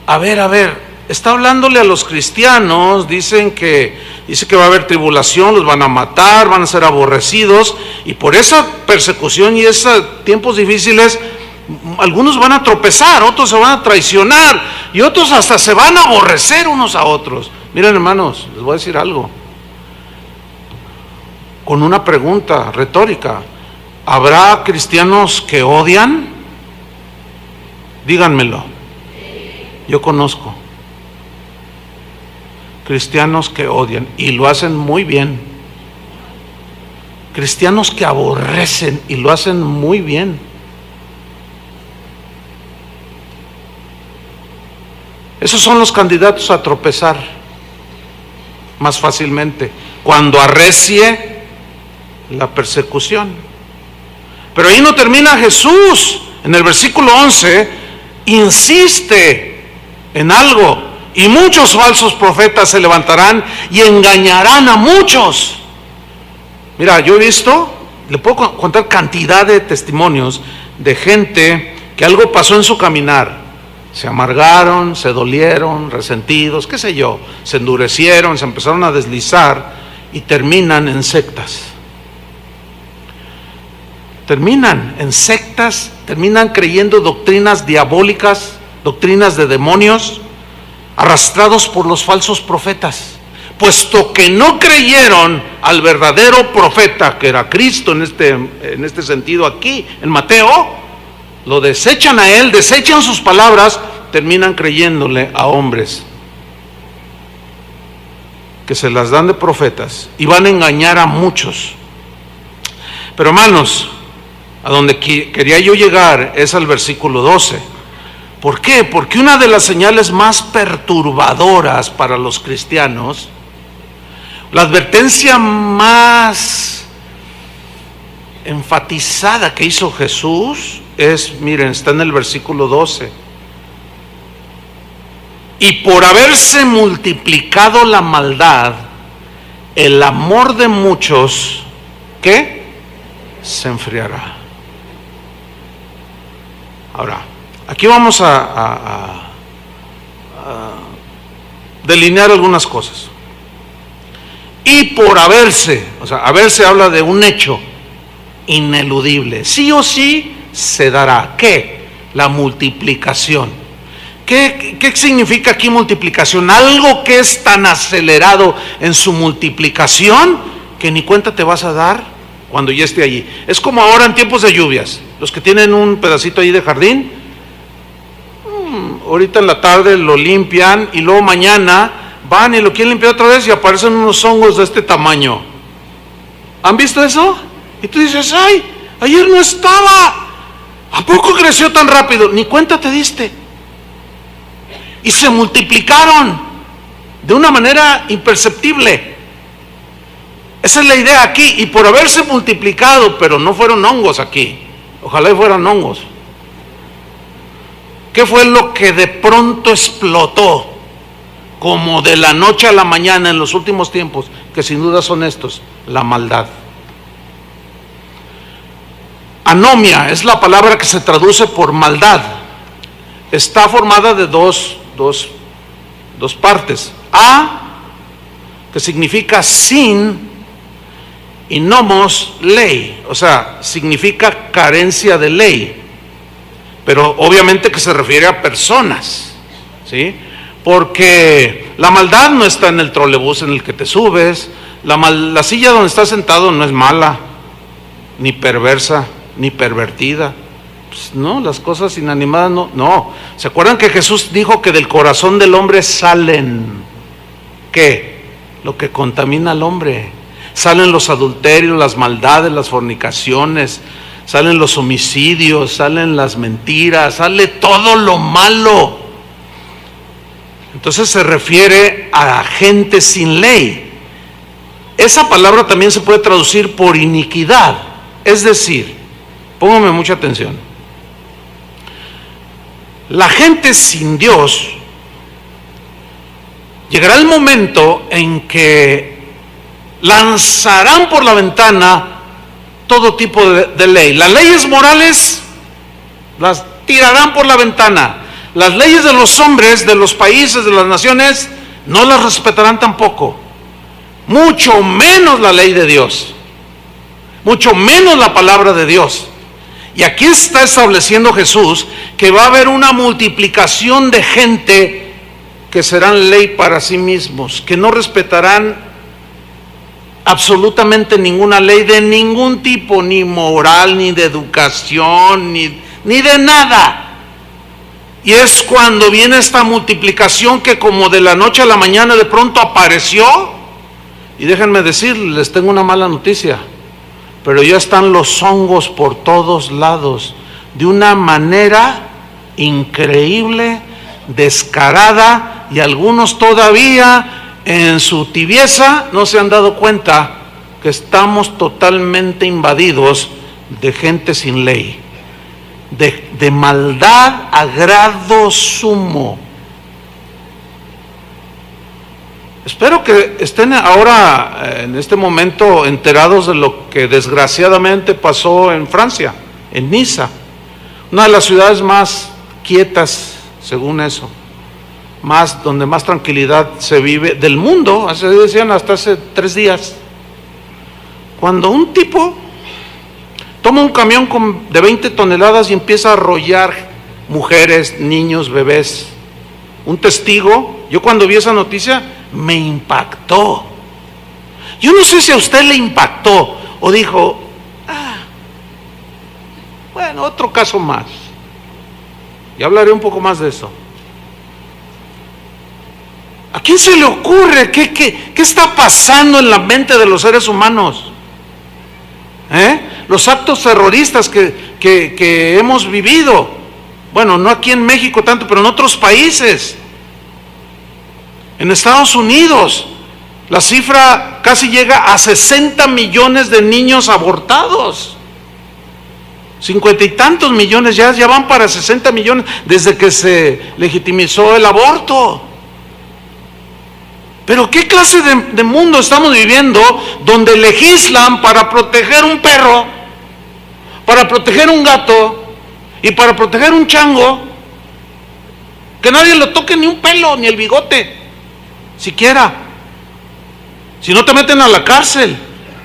A ver, está hablándole a los cristianos. Dice que va a haber tribulación, los van a matar, van a ser aborrecidos, y por esa persecución y esos tiempos difíciles, algunos van a tropezar, otros se van a traicionar, y otros hasta se van a aborrecer unos a otros. Miren, hermanos, les voy a decir algo, con una pregunta retórica: ¿habrá cristianos que odian? Díganmelo. Yo conozco cristianos que odian y lo hacen muy bien. Cristianos que aborrecen y lo hacen muy bien. Esos son los candidatos a tropezar más fácilmente cuando arrecie la persecución. Pero ahí no termina Jesús. En el versículo 11 insiste en algo: y muchos falsos profetas se levantarán y engañarán a muchos. Mira, yo he visto, le puedo contar cantidad de testimonios de gente que algo pasó en su caminar. Se amargaron, se dolieron, resentidos, qué sé yo, se endurecieron, se empezaron a deslizar y terminan en sectas. Terminan en sectas, terminan creyendo doctrinas diabólicas, doctrinas de demonios, arrastrados por los falsos profetas, puesto que no creyeron al verdadero profeta, que era Cristo en este sentido aquí, en Mateo. Lo desechan a él, desechan sus palabras, terminan creyéndole a hombres que se las dan de profetas y van a engañar a muchos. Pero hermanos, a donde quería yo llegar es al versículo 12. ¿Por qué? Porque una de las señales más perturbadoras para los cristianos, la advertencia más enfatizada que hizo Jesús es, miren, está en el versículo 12: y por haberse multiplicado la maldad, el amor de muchos, ¿qué? Se enfriará. Ahora, aquí vamos a delinear algunas cosas. Y por haberse, o sea, haberse habla de un hecho ineludible, sí o sí se dará. ¿Qué? La multiplicación. ¿Qué significa aquí multiplicación? Algo que es tan acelerado en su multiplicación que ni cuenta te vas a dar cuando ya esté allí. Es como ahora en tiempos de lluvias, los que tienen un pedacito ahí de jardín, ahorita en la tarde lo limpian y luego mañana van y lo quieren limpiar otra vez y aparecen unos hongos de este tamaño. ¿Han visto eso? Y tú dices: ay, ayer no estaba, ¿a poco creció tan rápido? Ni cuenta te diste. Y se multiplicaron de una manera imperceptible. Esa es la idea aquí. Y por haberse multiplicado, pero no fueron hongos aquí, ojalá fueran hongos. ¿Qué fue lo que de pronto explotó como de la noche a la mañana en los últimos tiempos? Que sin duda son estos: la maldad. Anomia es la palabra que se traduce por maldad. Está formada de dos partes. A, que significa sin, y nomos, ley, o sea, significa carencia de ley. pero obviamente que se refiere a personas, ¿sí? Porque la maldad no está en el trolebús en el que te subes, la silla donde estás sentado no es mala, ni perversa, ni pervertida. Pues no, las cosas inanimadas no. ¿Se acuerdan que Jesús dijo que del corazón del hombre salen, ¿qué? Lo que contamina al hombre. Salen los adulterios, las maldades, las fornicaciones, salen los homicidios, salen las mentiras, sale todo lo malo. Entonces se refiere a gente sin ley. Esa palabra también se puede traducir por iniquidad. Es decir, póngame mucha atención, la gente sin Dios, llegará el momento en que lanzarán por la ventana todo tipo de ley. Las leyes morales las tirarán por la ventana. Las leyes de los hombres, de los países, de las naciones, no las respetarán tampoco. Mucho menos la ley de Dios, mucho menos la palabra de Dios. Y aquí está estableciendo Jesús que va a haber una multiplicación de gente que serán ley para sí mismos, que no respetarán absolutamente ninguna ley de ningún tipo, ni moral, ni de educación, ni de nada. Y es cuando viene esta multiplicación que como de la noche a la mañana de pronto apareció. Y déjenme decirles, les tengo una mala noticia, pero ya están los hongos por todos lados, de una manera increíble, descarada, y algunos todavía en su tibieza no se han dado cuenta que estamos totalmente invadidos de gente sin ley, de maldad a grado sumo. Espero que estén ahora en este momento enterados de lo que desgraciadamente pasó en Francia, en Niza, una de las ciudades más quietas, según eso, donde más tranquilidad se vive del mundo, así decían hasta hace 3 días, cuando un tipo toma un camión de 20 toneladas y empieza a arrollar mujeres, niños, bebés. Un testigo, yo cuando vi esa noticia me impactó. Yo no sé si a usted le impactó o dijo, bueno, otro caso más. Y hablaré un poco más de eso. ¿A quién se le ocurre? ¿Qué está pasando en la mente de los seres humanos? Los actos terroristas que hemos vivido. Bueno, no aquí en México tanto, pero en otros países. En Estados Unidos, la cifra casi llega a 60 millones de niños abortados. 50 y tantos millones, ya van para 60 millones desde que se legitimizó el aborto. Pero ¿qué clase de mundo estamos viviendo donde legislan para proteger un perro, para proteger un gato y para proteger un chango? Que nadie le toque ni un pelo, ni el bigote, siquiera. Si no te meten a la cárcel.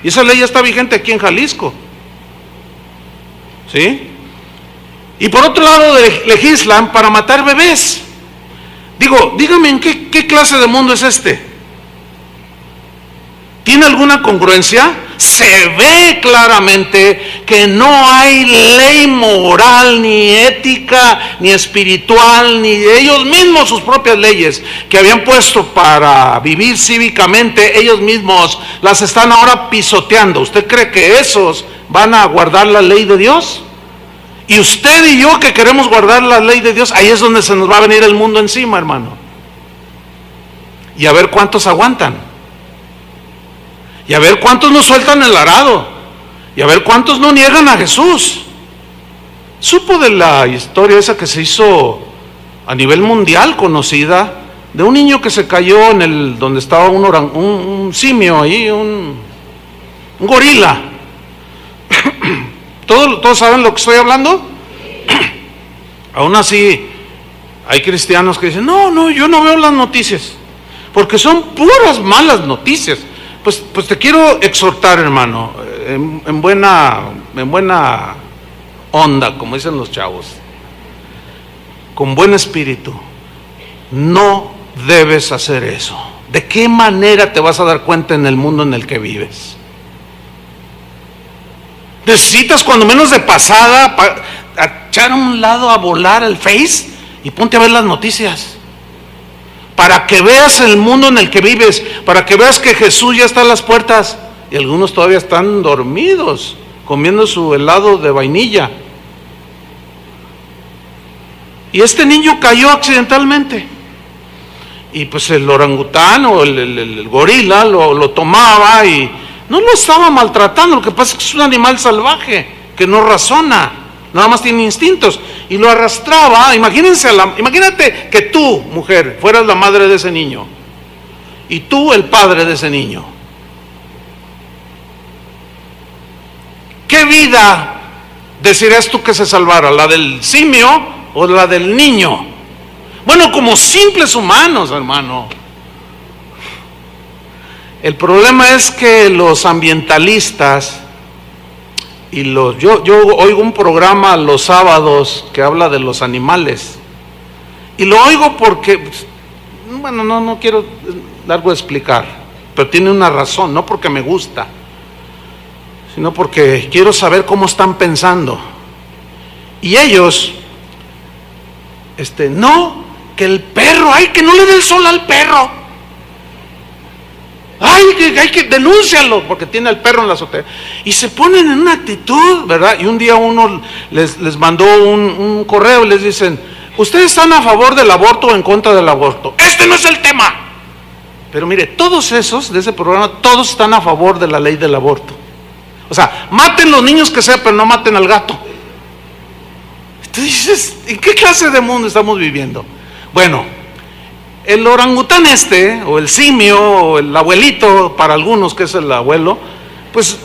Y esa ley ya está vigente aquí en Jalisco. ¿Sí? Y por otro lado legislan para matar bebés. Dígame, ¿en qué clase de mundo es este? ¿Tiene alguna congruencia? Se ve claramente que no hay ley moral, ni ética, ni espiritual, ni de ellos mismos sus propias leyes que habían puesto para vivir cívicamente, ellos mismos las están ahora pisoteando. ¿Usted cree que esos van a guardar la ley de Dios? Y usted y yo que queremos guardar la ley de Dios, ahí es donde se nos va a venir el mundo encima, hermano. Y a ver cuántos aguantan. Y a ver cuántos no sueltan el arado. Y a ver cuántos no niegan a Jesús. Supo de la historia esa que se hizo a nivel mundial conocida, de un niño que se cayó en donde estaba un simio ahí, un gorila. ¿Todos saben lo que estoy hablando? Aún así, hay cristianos que dicen, no, yo no veo las noticias, porque son puras malas noticias. Pues te quiero exhortar, hermano, en buena onda, como dicen los chavos. con buen espíritu, no debes hacer eso. ¿De qué manera te vas a dar cuenta en el mundo en el que vives? Necesitas cuando menos de pasada a echar a un lado a volar el Face y ponte a ver las noticias. Para que veas el mundo en el que vives, para que veas que Jesús ya está a las puertas y algunos todavía están dormidos, comiendo su helado de vainilla. Y este niño cayó accidentalmente. Y pues el orangután o el gorila lo tomaba y no lo estaba maltratando. Lo que pasa es que es un animal salvaje que no razona, nada más tiene instintos. Y lo arrastraba. Imagínate que tú, mujer, fueras la madre de ese niño y tú el padre de ese niño. ¿Qué vida desearías tú que se salvara? ¿La del simio o la del niño? Bueno, como simples humanos, hermano. El problema es que los ambientalistas y yo oigo un programa los sábados que habla de los animales y lo oigo porque, bueno, no quiero largo explicar, pero tiene una razón, no porque me gusta, sino porque quiero saber cómo están pensando. Y ellos, no, que el perro, ay, que no le dé el sol al perro, ay, hay que denúncialo porque tiene al perro en la azotea. Y se ponen en una actitud, ¿verdad? Y un día uno les mandó un correo y les dicen: ¿ustedes están a favor del aborto o en contra del aborto? Este no es el tema. Pero mire, todos esos de ese programa, todos están a favor de la ley del aborto. O sea, maten los niños que sea, pero no maten al gato. Tú dices, ¿en qué clase de mundo estamos viviendo? Bueno, el orangután o el simio, o el abuelito, para algunos que es el abuelo, pues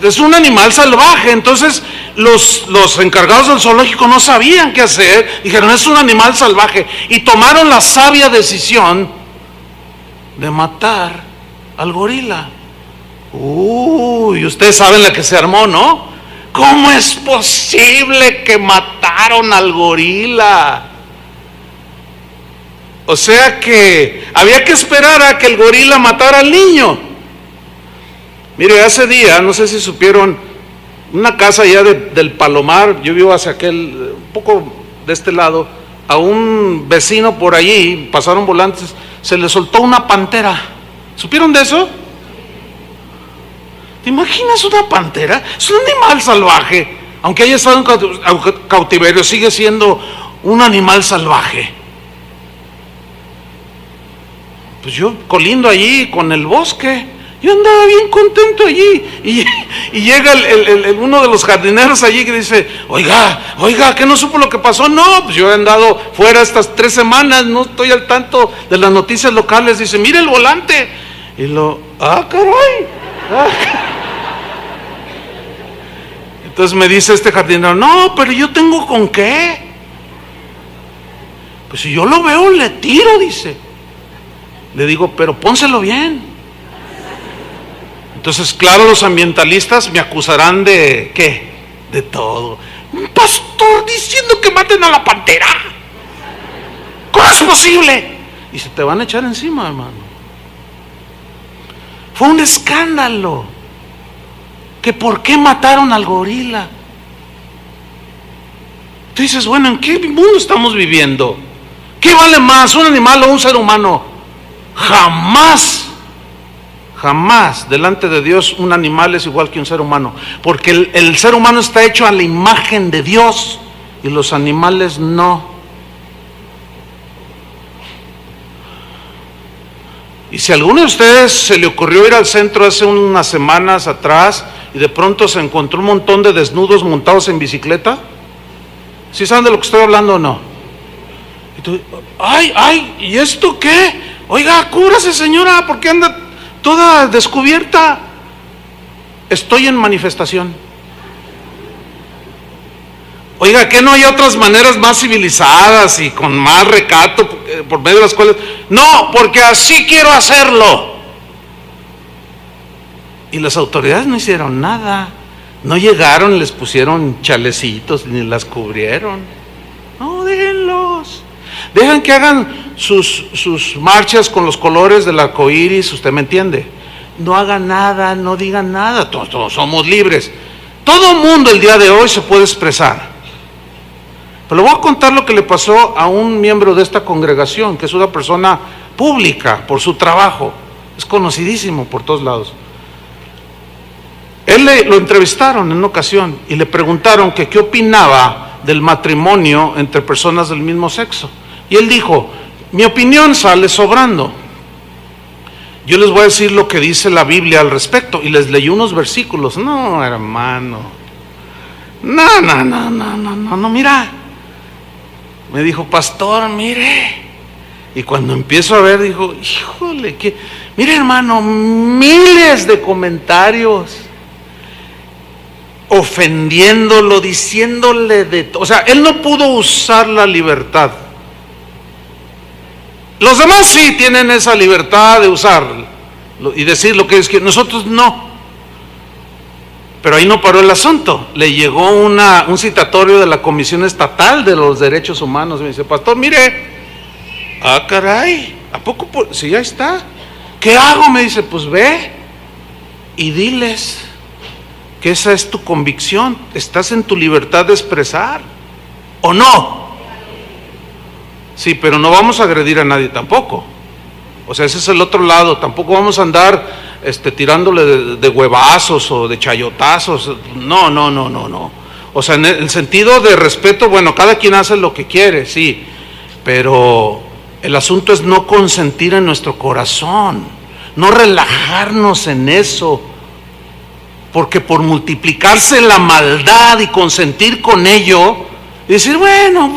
es un animal salvaje. Entonces los encargados del zoológico no sabían qué hacer, dijeron: es un animal salvaje, y tomaron la sabia decisión de matar al gorila. Uy, ustedes saben la que se armó, ¿no? ¿Cómo es posible que mataron al gorila? O sea que había que esperar a que el gorila matara al niño. Mire, hace día, no sé si supieron, una casa allá del Palomar, yo vivo hacia un poco de este lado, a un vecino por allí, pasaron volantes, se le soltó una pantera. ¿Supieron de eso? ¿Te imaginas una pantera? Es un animal salvaje. Aunque haya estado en cautiverio, sigue siendo un animal salvaje. Pues yo colindo allí con el bosque, yo andaba bien contento allí, y llega uno de los jardineros allí que dice: oiga, ¿qué no supo lo que pasó? No, pues yo he andado fuera estas 3 semanas, no estoy al tanto de las noticias locales. Dice: mire el volante. Y caray. Entonces me dice este jardinero: no, pero yo tengo con qué. Pues si yo lo veo, le tiro, dice. Le digo: pero pónselo bien. Entonces, claro, los ambientalistas me acusarán de ¿qué? De todo. Un pastor diciendo que maten a la pantera. ¿Cómo es posible? Y se te van a echar encima, hermano. Fue un escándalo. Que por qué mataron al gorila. Tú dices: bueno, ¿en qué mundo estamos viviendo? ¿Qué vale más, un animal o un ser humano? Jamás delante de Dios un animal es igual que un ser humano, porque el ser humano está hecho a la imagen de Dios y los animales no. Y si a alguno de ustedes se le ocurrió ir al centro hace unas semanas atrás y de pronto se encontró un montón de desnudos montados en bicicleta, ¿sí saben de lo que estoy hablando o no? Y tú: ay, ¿y esto qué? Oiga, cúbrase, señora, ¿por qué anda toda descubierta? Estoy en manifestación. Oiga, ¿que no hay otras maneras más civilizadas y con más recato por medio de las cuales? No, porque así quiero hacerlo. Y las autoridades no hicieron nada. No llegaron, les pusieron chalecitos ni las cubrieron. No, déjenlos. Dejan que hagan sus marchas con los colores del arco iris, usted me entiende. No hagan nada, no digan nada, todos somos libres. Todo mundo el día de hoy se puede expresar. Pero le voy a contar lo que le pasó a un miembro de esta congregación, que es una persona pública por su trabajo, es conocidísimo por todos lados. Lo entrevistaron en una ocasión y le preguntaron que qué opinaba del matrimonio entre personas del mismo sexo. Y él dijo, mi opinión sale sobrando. Yo les voy a decir lo que dice la Biblia al respecto. Y les leí unos versículos. No, hermano. No, mira. Me dijo, pastor, mire. Y cuando empiezo a ver, dijo, híjole, mire hermano, miles de comentarios ofendiéndolo, diciéndole de todo. O sea, él no pudo usar la libertad. Los demás sí tienen esa libertad de usar y decir lo que es que nosotros no. Pero ahí no paró el asunto. Le llegó un citatorio de la Comisión Estatal de los Derechos Humanos. Me dice, pastor, mire, caray, ¿a poco? Sí, ya está. ¿Qué hago? Me dice, pues ve y diles que esa es tu convicción, estás en tu libertad de expresar, ¿o no? Sí, pero no vamos a agredir a nadie tampoco. O sea, ese es el otro lado. Tampoco vamos a andar tirándole de huevazos o de chayotazos. No. O sea, en el sentido de respeto, bueno, cada quien hace lo que quiere, sí, pero el asunto es no consentir en nuestro corazón, no relajarnos en eso. Porque por multiplicarse la maldad y consentir con ello, y decir, bueno,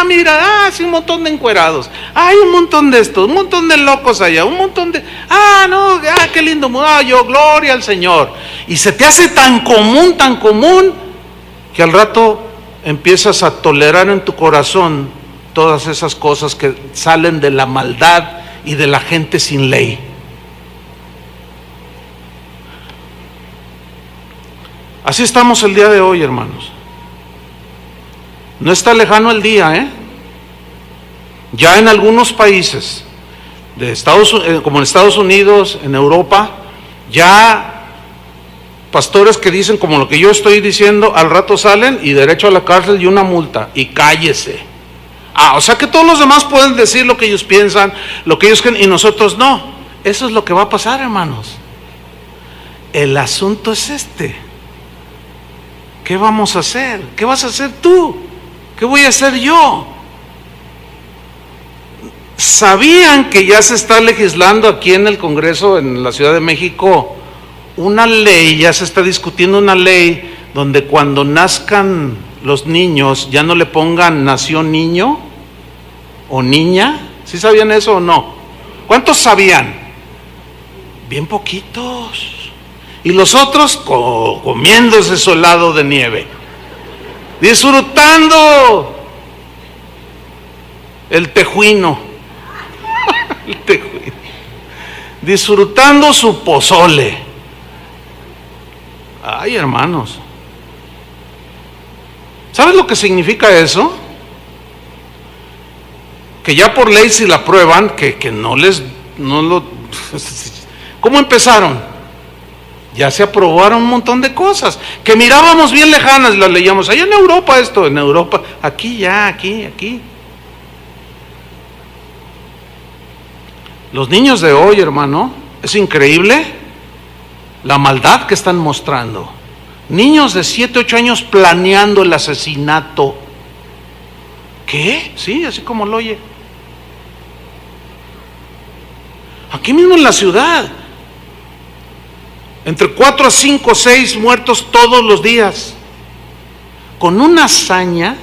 mira, sí, un montón de encuerados, hay un montón de estos, un montón de locos allá, un montón de, qué lindo, yo, gloria al Señor. Y se te hace tan común, que al rato empiezas a tolerar en tu corazón todas esas cosas que salen de la maldad y de la gente sin ley. Así estamos el día de hoy, hermanos. No está lejano el día, Ya en algunos países, como en Estados Unidos, en Europa, ya pastores que dicen como lo que yo estoy diciendo, al rato salen y derecho a la cárcel y una multa, y cállese. O sea que todos los demás pueden decir lo que ellos piensan, lo que ellos creen, y nosotros no. Eso es lo que va a pasar, hermanos. El asunto es ¿qué vamos a hacer? ¿Qué vas a hacer tú? ¿Qué voy a hacer yo? ¿Sabían que ya se está legislando aquí en el Congreso, en la Ciudad de México, una ley, ya se está discutiendo una ley donde cuando nazcan los niños ya no le pongan nació niño o niña? ¿Sí sabían eso o no? ¿Cuántos sabían? Bien poquitos. Y los otros comiéndose su helado de nieve, disfrutando el tejuino, disfrutando su pozole. Ay, hermanos, ¿sabes lo que significa eso? Que ya por ley si la aprueban, que ¿cómo empezaron? Ya se aprobaron un montón de cosas que mirábamos bien lejanas, las leíamos allá en Europa, en Europa, aquí. Los niños de hoy, hermano, es increíble la maldad que están mostrando. Niños de 7, 8 años planeando el asesinato. ¿Qué? Sí, así como lo oye. Aquí mismo en la ciudad. Entre 4 a 5, 6 muertos todos los días. Con una hazaña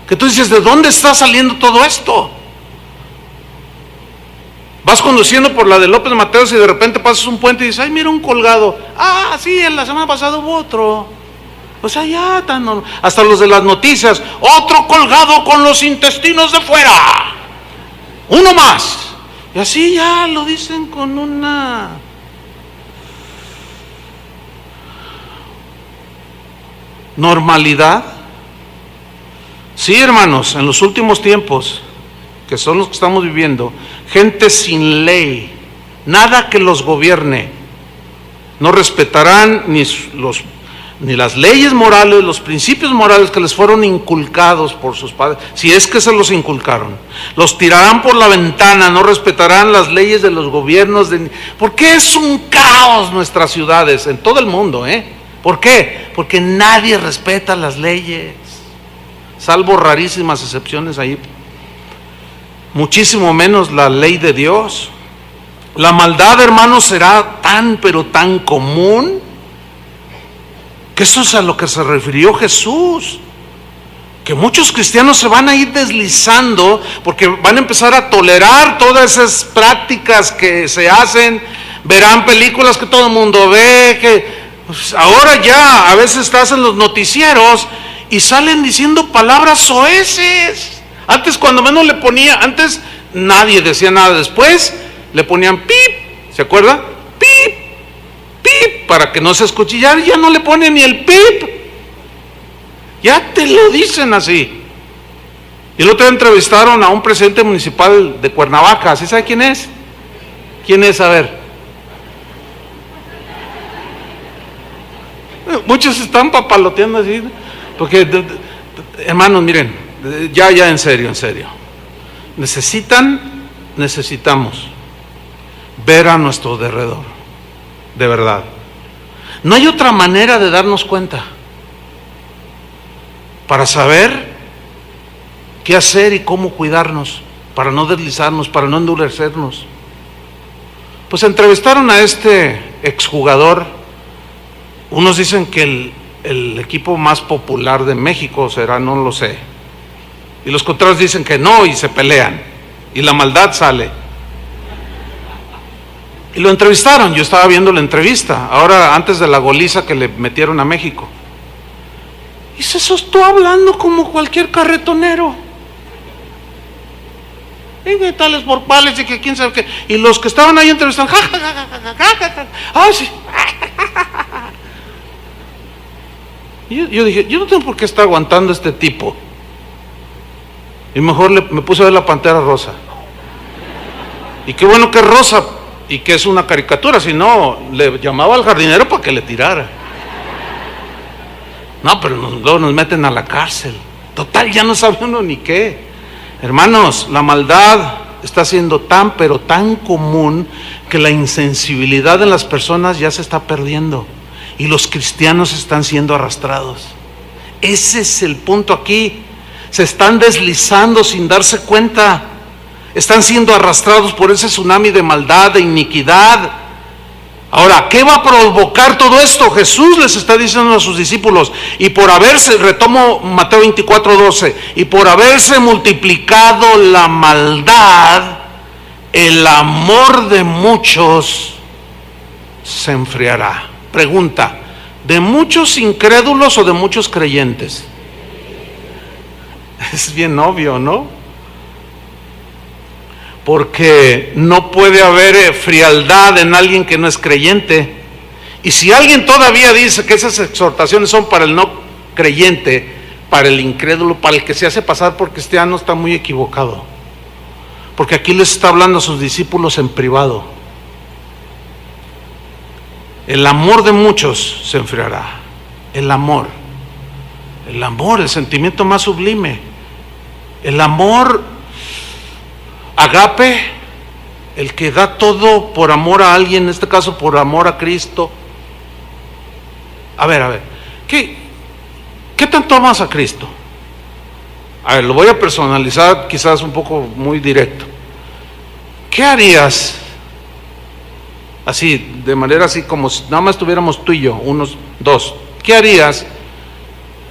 que tú dices, ¿de dónde está saliendo todo esto? Vas conduciendo por la de López Mateos y de repente pasas un puente y dices, ay, mira un colgado. Sí, en la semana pasada hubo otro. O sea, ya hasta los de las noticias, otro colgado con los intestinos de fuera. Uno más. Y así ya lo dicen con una normalidad. Sí, hermanos, en los últimos tiempos, que son los que estamos viviendo, gente sin ley, nada que los gobierne, no respetarán ni las leyes morales, los principios morales que les fueron inculcados por sus padres, si es que se los inculcaron. Los tirarán por la ventana, no respetarán las leyes de los gobiernos. ¿Por qué es un caos nuestras ciudades en todo el mundo? ¿Por qué? Porque nadie respeta las leyes, salvo rarísimas excepciones ahí. Muchísimo menos la ley de Dios. La maldad, hermanos, será tan pero tan común que eso es a lo que se refirió Jesús, que muchos cristianos se van a ir deslizando porque van a empezar a tolerar todas esas prácticas que se hacen, verán películas que todo el mundo ve, que pues, ahora ya a veces estás en los noticieros y salen diciendo palabras soeces. Antes cuando menos antes nadie decía nada, después le ponían pip, ¿se acuerda? Pip, pip, para que no se escuche, ya no le ponen ni el pip, ya te lo dicen así. Y el otro día entrevistaron a un presidente municipal de Cuernavaca, ¿sí sabe quién es? ¿Quién es? A ver. Muchos están papaloteando así, porque, hermanos, miren, ya en serio, necesitamos ver a nuestro derredor, de verdad. No hay otra manera de darnos cuenta para saber qué hacer y cómo cuidarnos, para no deslizarnos, para no endurecernos. Pues entrevistaron a este exjugador. Unos dicen que el equipo más popular de México será, no lo sé, y los contrarios dicen que no, y se pelean y la maldad sale. Y lo entrevistaron, yo estaba viendo la entrevista, ahora antes de la goliza que le metieron a México. Y se sostuvo hablando como cualquier carretonero. Y de tales por cuales, y que quién sabe qué. Y los que estaban ahí entrevistando, ¡ay, sí! Y yo dije, yo no tengo por qué estar aguantando a este tipo. Y mejor me puse a ver la Pantera Rosa. Y qué bueno que es rosa y que es una caricatura, si no, le llamaba al jardinero para que le tirara. No, pero luego nos meten a la cárcel. Total, ya no sabe uno ni qué. Hermanos, la maldad está siendo tan, pero tan común que la insensibilidad en las personas ya se está perdiendo. Y los cristianos están siendo arrastrados. Ese es el punto aquí. Se están deslizando sin darse cuenta. Están siendo arrastrados por ese tsunami de maldad, de iniquidad. Ahora, ¿qué va a provocar todo esto? Jesús les está diciendo a sus discípulos, y por haberse, retomo Mateo 24:12, y por haberse multiplicado la maldad, el amor de muchos se enfriará. Pregunta, ¿de muchos incrédulos o de muchos creyentes? Es bien obvio, ¿no? Porque no puede haber frialdad en alguien que no es creyente. Y si alguien todavía dice que esas exhortaciones son para el no creyente, para el incrédulo, para el que se hace pasar por cristiano, está muy equivocado. Porque aquí les está hablando a sus discípulos en privado. El amor de muchos se enfriará. El amor, el sentimiento más sublime. El amor agape, el que da todo por amor a alguien, en este caso por amor a Cristo. A ver, ¿qué tanto amas a Cristo? A ver, lo voy a personalizar quizás un poco muy directo. ¿Qué harías? Así, de manera así como si nada más estuviéramos tú y yo, unos dos. ¿Qué harías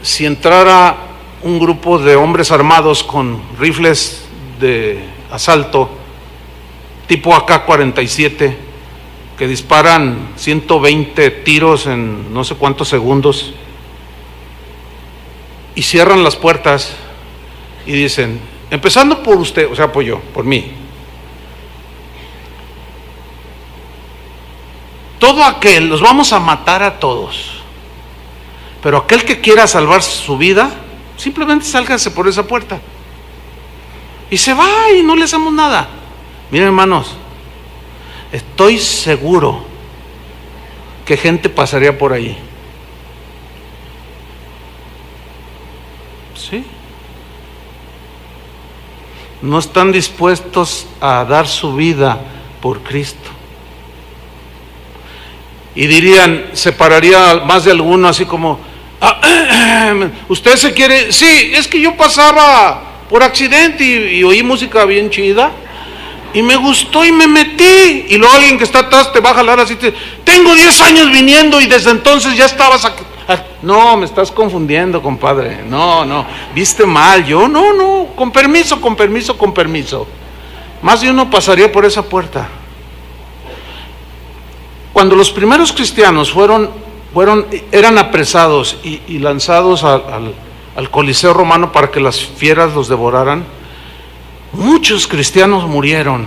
si entrara un grupo de hombres armados con rifles de asalto tipo AK-47 que disparan 120 tiros en no sé cuántos segundos y cierran las puertas y dicen, empezando por usted, o sea, por mí, todo aquel, los vamos a matar a todos, pero aquel que quiera salvar su vida, Simplemente sálgase por esa puerta. Y se va y no le hacemos nada. Miren, hermanos, estoy seguro que gente pasaría por ahí. ¿Sí? No están dispuestos a dar su vida por Cristo. Y dirían, se pararía más de alguno así como, usted se quiere, sí, es que yo pasaba por accidente y oí música bien chida y me gustó y me metí, y luego alguien que está atrás te va a jalar así, tengo 10 años viniendo y desde entonces ya estabas aquí. No, me estás confundiendo, compadre, no, viste mal, yo no, con permiso, más de uno pasaría por esa puerta. Cuando los primeros cristianos eran apresados y lanzados al Coliseo romano para que las fieras los devoraran, muchos cristianos murieron.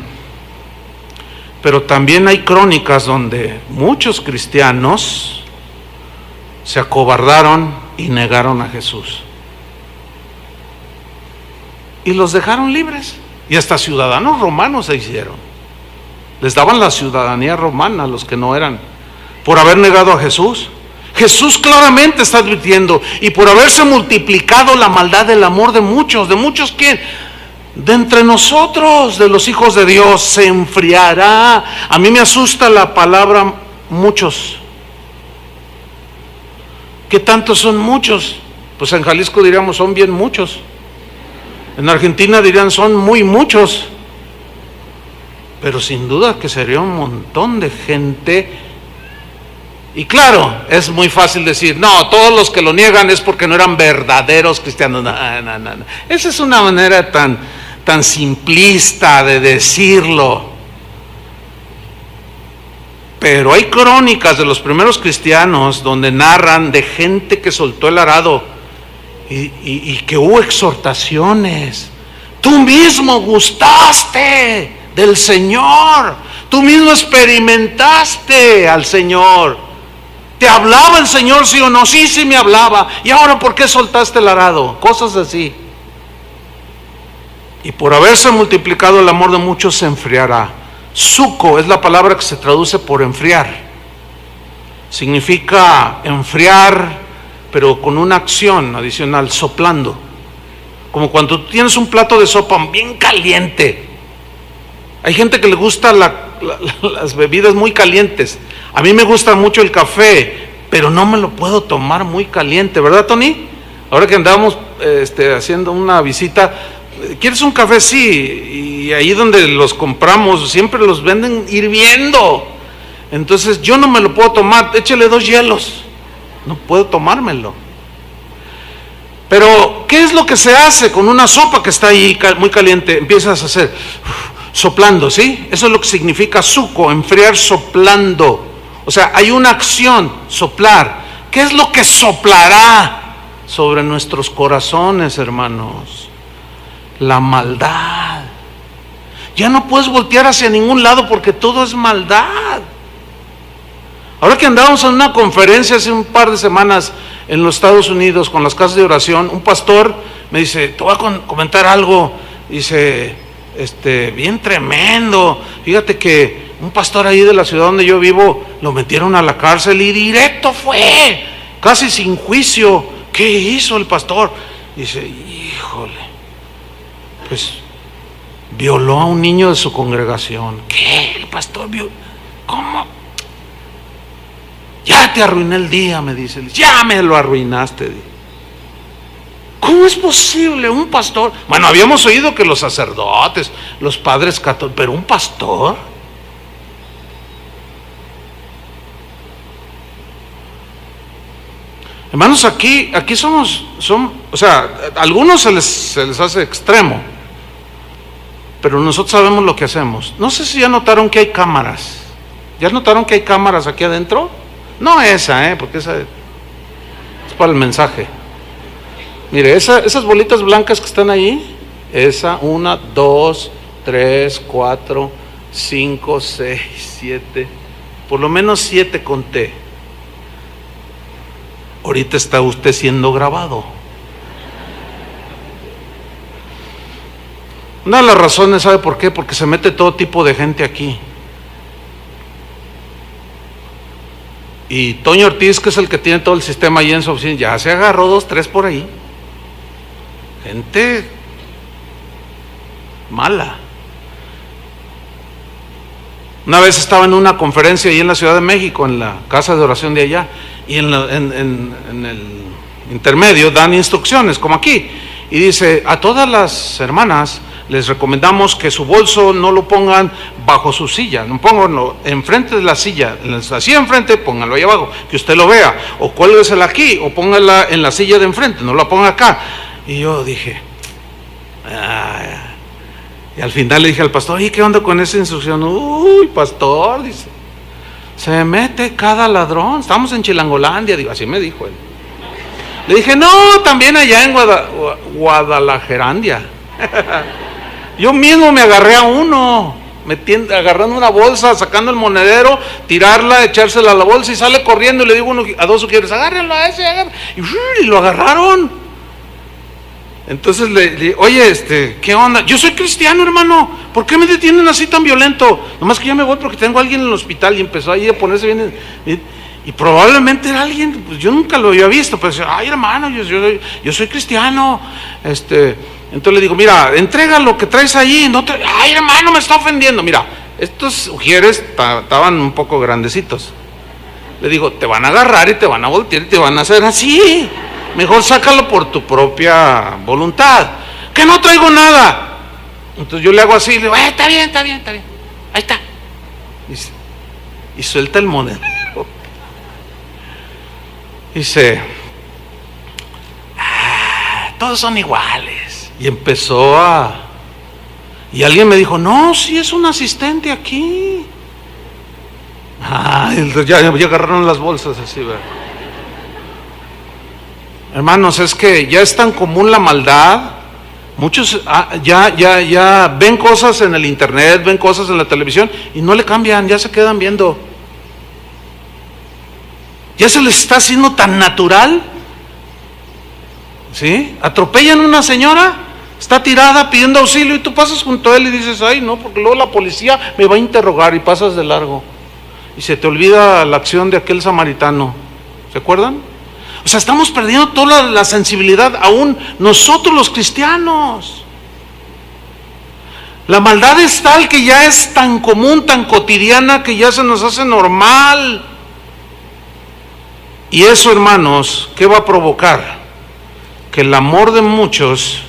Pero también hay crónicas donde muchos cristianos se acobardaron y negaron a Jesús. Y los dejaron libres. Y hasta ciudadanos romanos se hicieron. Les daban la ciudadanía romana a los que no eran, por haber negado a Jesús. Jesús claramente está advirtiendo, y por haberse multiplicado la maldad del amor de muchos ¿quién? De entre nosotros, de los hijos de Dios, se enfriará. A mí me asusta la palabra muchos. ¿Qué tantos son muchos? Pues en Jalisco diríamos son bien muchos. En Argentina dirían son muy muchos. Pero sin duda que sería un montón de gente. Y claro, es muy fácil decir, no, todos los que lo niegan es porque no eran verdaderos cristianos. No. Esa es una manera tan simplista de decirlo. Pero hay crónicas de los primeros cristianos donde narran de gente que soltó el arado y que hubo exhortaciones. Tú mismo gustaste del Señor, tú mismo experimentaste al Señor. ¿Te hablaba el Señor, sí o no? Sí me hablaba. ¿Y ahora por qué soltaste el arado? Cosas así. Y por haberse multiplicado el amor de muchos se enfriará. Suco es la palabra que se traduce por enfriar. Significa enfriar, pero con una acción adicional, soplando. Como cuando tú tienes un plato de sopa bien caliente. Hay gente que le gusta las bebidas muy calientes. A mí me gusta mucho el café, pero no me lo puedo tomar muy caliente, ¿verdad, Tony? Ahora que andamos haciendo una visita, ¿quieres un café? Sí, y ahí donde los compramos siempre los venden hirviendo. Entonces yo no me lo puedo tomar, échale 2 hielos, no puedo tomármelo. Pero ¿qué es lo que se hace con una sopa que está ahí muy caliente? Empiezas a hacer soplando, ¿sí? Eso es lo que significa suco, enfriar soplando. O sea, hay una acción, soplar. ¿Qué es lo que soplará sobre nuestros corazones, hermanos? La maldad. Ya no puedes voltear hacia ningún lado porque todo es maldad. Ahora que andábamos en una conferencia hace un par de semanas en los Estados Unidos con las casas de oración, un pastor me dice, te voy a comentar algo, dice, bien tremendo. Fíjate que un pastor ahí de la ciudad donde yo vivo lo metieron a la cárcel y directo fue, casi sin juicio. ¿Qué hizo el pastor? Dice, híjole, pues violó a un niño de su congregación. ¿Qué? El pastor violó. ¿Cómo? Ya te arruiné el día, me dice. Ya me lo arruinaste. ¿Cómo es posible un pastor? Bueno, habíamos oído que los sacerdotes, los padres católicos, pero un pastor. Hermanos, aquí o sea, a algunos se les hace extremo, pero nosotros sabemos lo que hacemos. No sé si ya notaron que hay cámaras. ¿Ya notaron que hay cámaras aquí adentro? No esa, porque esa es para el mensaje. Mire, esas bolitas blancas que están ahí, esa, 1, 2, 3, 4, 5, 6, 7, por lo menos 7 conté. Ahorita está usted siendo grabado. Una de las razones, ¿sabe por qué? Porque se mete todo tipo de gente aquí. Y Toño Ortiz, que es el que tiene todo el sistema ahí en su oficina, ya se agarró 2, 3 por ahí. Gente mala. Una vez estaba en una conferencia ahí en la Ciudad de México, en la casa de oración de allá, y en el intermedio dan instrucciones, como aquí, y dice: a todas las hermanas les recomendamos que su bolso no lo pongan bajo su silla, no pónganlo enfrente de la silla, así enfrente, pónganlo ahí abajo, que usted lo vea, o cuélguesela aquí, o póngala en la silla de enfrente, no la ponga acá. Y yo dije, y al final le dije al pastor: ¿y qué onda con esa instrucción? Uy, pastor, dice, se mete cada ladrón, estamos en Chilangolandia, digo, así me dijo él. Le dije: no, también allá en Guadalajarandia. Yo mismo me agarré a uno, agarrando una bolsa, sacando el monedero, tirarla, echársela a la bolsa, y sale corriendo, y le digo a dos sugieres: agárrenlo a ese, y lo agarraron. Entonces le dije: oye, ¿qué onda? Yo soy cristiano, hermano, ¿por qué me detienen así tan violento? Nomás que ya me voy porque tengo a alguien en el hospital. Y empezó ahí a ponerse bien, y probablemente era alguien, pues yo nunca lo había visto, pero decía: ay, hermano, yo soy cristiano. Entonces le digo: mira, entrega lo que traes ahí, no te... ay, hermano, me está ofendiendo. Mira, estos ujieres estaban un poco grandecitos. Le digo: te van a agarrar y te van a voltear y te van a hacer así. Mejor sácalo por tu propia voluntad. Que no traigo nada. Entonces yo le hago así, le digo: está bien. Ahí está. Y suelta el monedero. Dice: todos son iguales. Y empezó y alguien me dijo: no, sí es un asistente aquí. Ya agarraron las bolsas así, ¿verdad? Hermanos, es que ya es tan común la maldad. Muchos ya ven cosas en el internet, ven cosas en la televisión y no le cambian, ya se quedan viendo. Ya se les está haciendo tan natural. ¿Sí? Atropellan a una señora, está tirada pidiendo auxilio, y tú pasas junto a él y dices: ay, no, porque luego la policía me va a interrogar, y pasas de largo. Y se te olvida la acción de aquel samaritano. ¿Se acuerdan? O sea, estamos perdiendo toda la sensibilidad, aún nosotros los cristianos. La maldad es tal que ya es tan común, tan cotidiana, que ya se nos hace normal. Y eso, hermanos, ¿qué va a provocar? Que el amor de muchos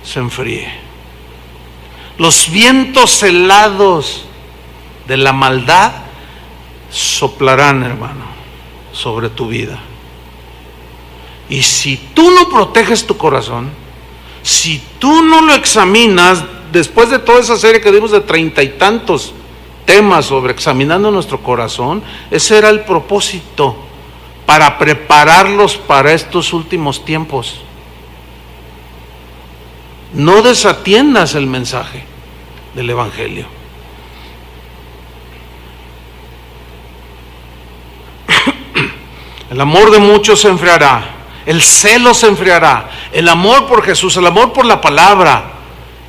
se enfríe. Los vientos helados de la maldad soplarán, hermano, sobre tu vida. Y si tú no proteges tu corazón, si tú no lo examinas, después de toda esa serie que dimos de 30 y tantos temas sobre examinando nuestro corazón, ese era el propósito, para prepararlos para estos últimos tiempos. No desatiendas el mensaje del Evangelio. El amor de muchos se enfriará, el celo se enfriará, el amor por Jesús, el amor por la palabra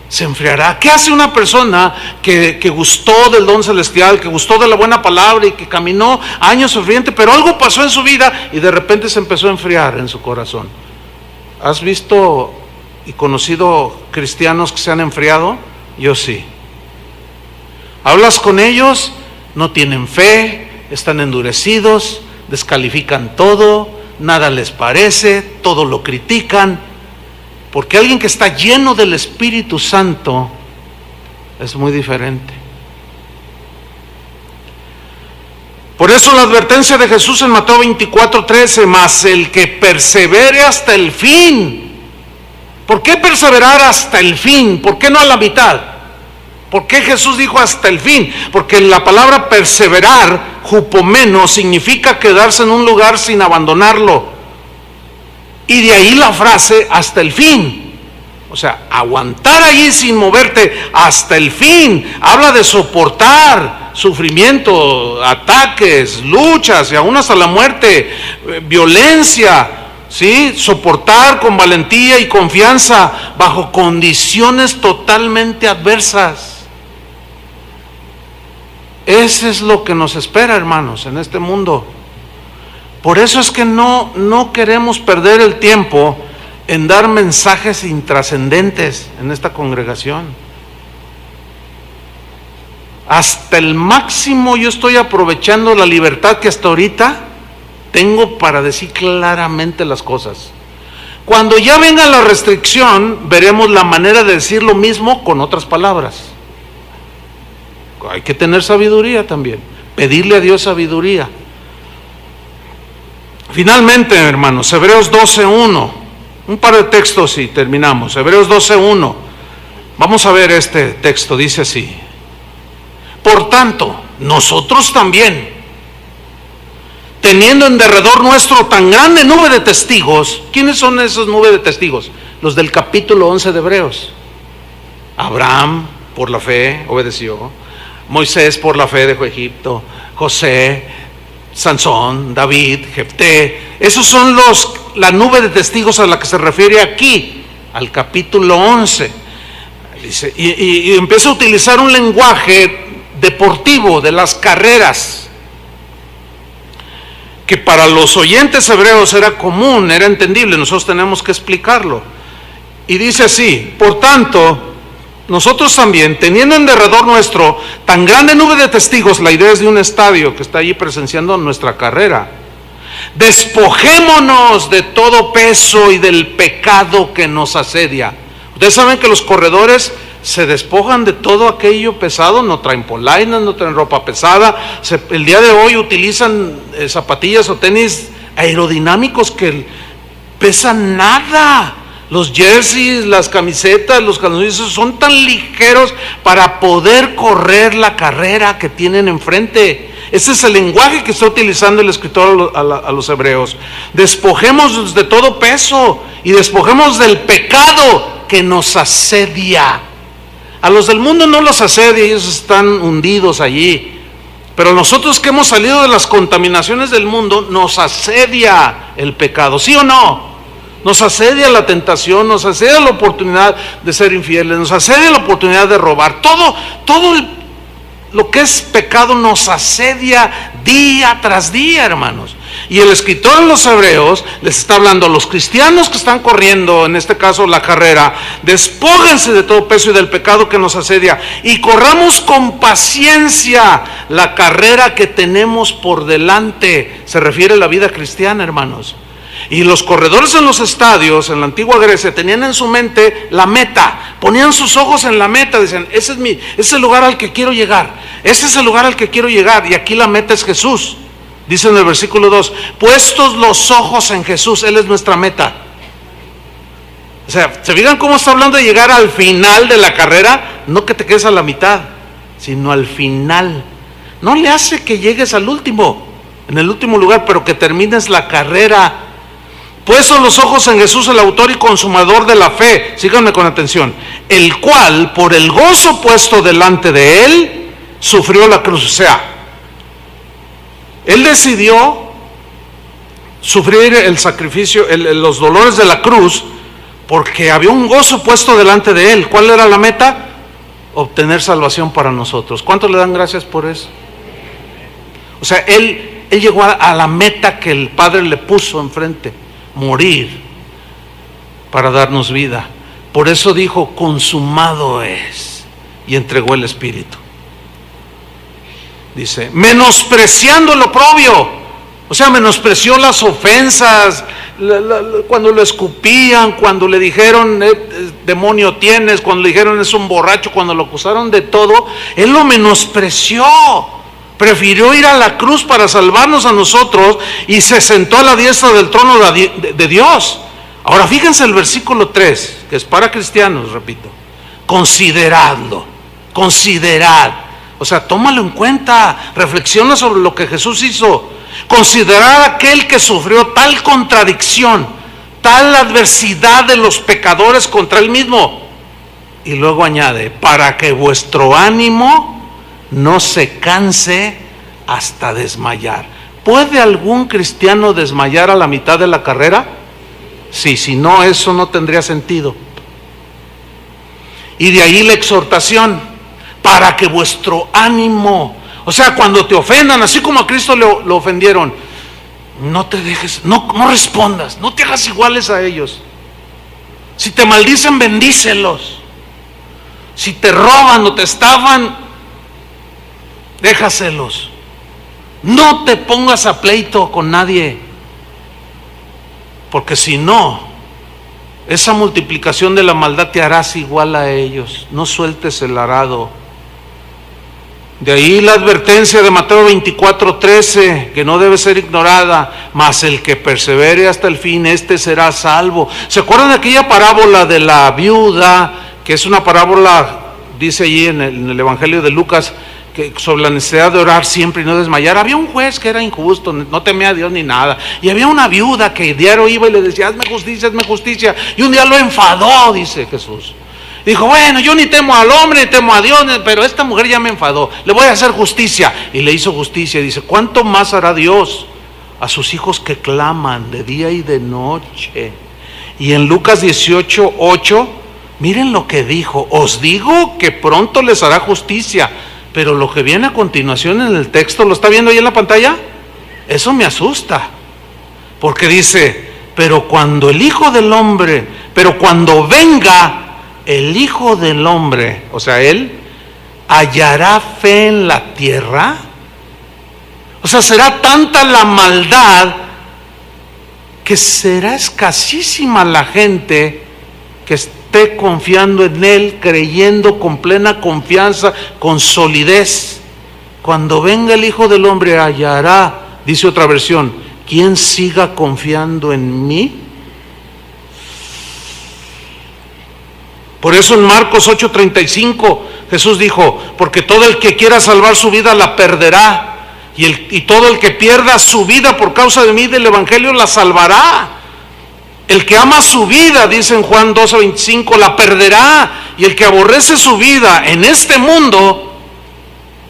se enfriará. ¿Qué hace una persona que gustó del don celestial, que gustó de la buena palabra y que caminó años ferviente, pero algo pasó en su vida y de repente se empezó a enfriar en su corazón? ¿Has visto y conocido cristianos que se han enfriado? Yo sí. Hablas con ellos, no tienen fe, están endurecidos, descalifican todo, nada les parece, todo lo critican. Porque alguien que está lleno del Espíritu Santo es muy diferente. Por eso la advertencia de Jesús en Mateo 24:13: mas el que persevere hasta el fin. ¿Por qué perseverar hasta el fin? ¿Por qué no a la mitad? ¿Por qué Jesús dijo hasta el fin? Porque la palabra perseverar, hupomeno, significa quedarse en un lugar sin abandonarlo. Y de ahí la frase hasta el fin. O sea, aguantar allí sin moverte hasta el fin. Habla de soportar sufrimiento, ataques, luchas y aún hasta la muerte, violencia, ¿sí? Soportar con valentía y confianza bajo condiciones totalmente adversas. Ese es lo que nos espera, hermanos, en este mundo. Por eso es que no queremos perder el tiempo en dar mensajes intrascendentes en esta congregación. Hasta el máximo yo estoy aprovechando la libertad que hasta ahorita tengo para decir claramente las cosas. Cuando ya venga la restricción, veremos la manera de decir lo mismo con otras palabras. Hay que tener sabiduría también, pedirle a Dios sabiduría. Finalmente, hermanos, Hebreos 12:1, un par de textos y terminamos. Hebreos 12:1, vamos a ver este texto, dice así: por tanto, nosotros también, teniendo en derredor nuestro tan grande nube de testigos. ¿Quiénes son esos nubes de testigos? Los del capítulo 11 de Hebreos. Abraham, por la fe, obedeció. Moisés, por la fe, dejó Egipto. José, Sansón, David, Jefté. Esos son la nube de testigos a la que se refiere aquí, al capítulo 11. Dice, y empieza a utilizar un lenguaje deportivo de las carreras, que para los oyentes hebreos era común, era entendible. Nosotros tenemos que explicarlo. Y dice así: por tanto, nosotros también, teniendo en derredor nuestro tan grande nube de testigos, la idea es de un estadio que está allí presenciando nuestra carrera, despojémonos de todo peso y del pecado que nos asedia. Ustedes saben que los corredores se despojan de todo aquello pesado, no traen polainas, no traen ropa pesada. El día de hoy utilizan zapatillas o tenis aerodinámicos que pesan nada. Los jerseys, las camisetas, los calzones son tan ligeros para poder correr la carrera que tienen enfrente. Ese es el lenguaje que está utilizando el escritor a los hebreos. Despojémonos de todo peso y despojemos del pecado que nos asedia. A los del mundo no los asedia, ellos están hundidos allí. Pero nosotros que hemos salido de las contaminaciones del mundo, nos asedia el pecado, ¿sí o no? Nos asedia la tentación, nos asedia la oportunidad de ser infieles, nos asedia la oportunidad de robar. Todo lo que es pecado nos asedia día tras día, hermanos. Y el escritor de los hebreos les está hablando a los cristianos que están corriendo, en este caso la carrera: despójense de todo peso y del pecado que nos asedia y corramos con paciencia la carrera que tenemos por delante. Se refiere a la vida cristiana, hermanos. Y los corredores en los estadios, en la antigua Grecia, tenían en su mente la meta, ponían sus ojos en la meta, decían: ese es el lugar al que quiero llegar, ese es el lugar al que quiero llegar, y aquí la meta es Jesús. Dice en el versículo 2, puestos los ojos en Jesús, Él es nuestra meta. O sea, ¿se fijan cómo está hablando de llegar al final de la carrera? No que te quedes a la mitad, sino al final. No le hace que llegues al último, en el último lugar, pero que termines la carrera. Puestos los ojos en Jesús, el autor y consumador de la fe, síganme con atención, el cual por el gozo puesto delante de Él, sufrió la cruz. O sea, Él decidió sufrir el sacrificio, los dolores de la cruz, porque había un gozo puesto delante de Él. ¿Cuál era la meta? Obtener salvación para nosotros. ¿Cuántos le dan gracias por eso? O sea, Él llegó a la meta que el Padre le puso enfrente: morir para darnos vida. Por eso dijo: consumado es, y entregó el Espíritu. Dice, menospreciando lo oprobio. O sea, menospreció las ofensas, cuando lo escupían, cuando le dijeron demonio tienes, cuando le dijeron es un borracho, cuando lo acusaron de todo, Él lo menospreció. Prefirió ir a la cruz para salvarnos a nosotros y se sentó a la diestra del trono de Dios. Ahora fíjense el versículo 3, que es para cristianos, repito. Consideradlo, considerad. O sea, tómalo en cuenta, reflexiona sobre lo que Jesús hizo. Considerad aquel que sufrió tal contradicción, tal adversidad de los pecadores contra Él mismo. Y luego añade, para que vuestro ánimo no se canse hasta desmayar. ¿Puede algún cristiano desmayar a la mitad de la carrera? Sí, si no, eso no tendría sentido. Y de ahí la exhortación, para que vuestro ánimo, o sea, cuando te ofendan, así como a Cristo lo ofendieron, no te dejes, no respondas, no te hagas iguales a ellos. Si te maldicen, bendícelos. Si te roban o te estafan, déjaselos. No te pongas a pleito con nadie, porque si no, esa multiplicación de la maldad te harás igual a ellos. No sueltes el arado. De ahí la advertencia de Mateo 24:13, que no debe ser ignorada, mas el que persevere hasta el fin, este será salvo. ¿Se acuerdan de aquella parábola de la viuda, que es una parábola, dice allí en el Evangelio de Lucas, que sobre la necesidad de orar siempre y no desmayar? Había un juez que era injusto, no temía a Dios ni nada, y había una viuda que diario iba y le decía, hazme justicia, y un día lo enfadó, dice Jesús. Dijo, bueno, yo ni temo al hombre, ni temo a Dios, pero esta mujer ya me enfadó, le voy a hacer justicia. Y le hizo justicia. Y dice, ¿cuánto más hará Dios a sus hijos que claman de día y de noche? Y en Lucas 18:8, miren lo que dijo, os digo que pronto les hará justicia. Pero lo que viene a continuación en el texto, ¿lo está viendo ahí en la pantalla? Eso me asusta, porque dice, pero cuando venga el Hijo del Hombre, o sea, Él, ¿hallará fe en la tierra? O sea, será tanta la maldad que será escasísima la gente que esté confiando en Él, creyendo con plena confianza, con solidez. Cuando venga el Hijo del Hombre, hallará, dice otra versión, ¿quién siga confiando en mí? Por eso en Marcos 8:35 Jesús dijo, porque todo el que quiera salvar su vida la perderá, y todo el que pierda su vida por causa de mí, del Evangelio, la salvará. El que ama su vida, dice en Juan 12:25, la perderá, y el que aborrece su vida en este mundo,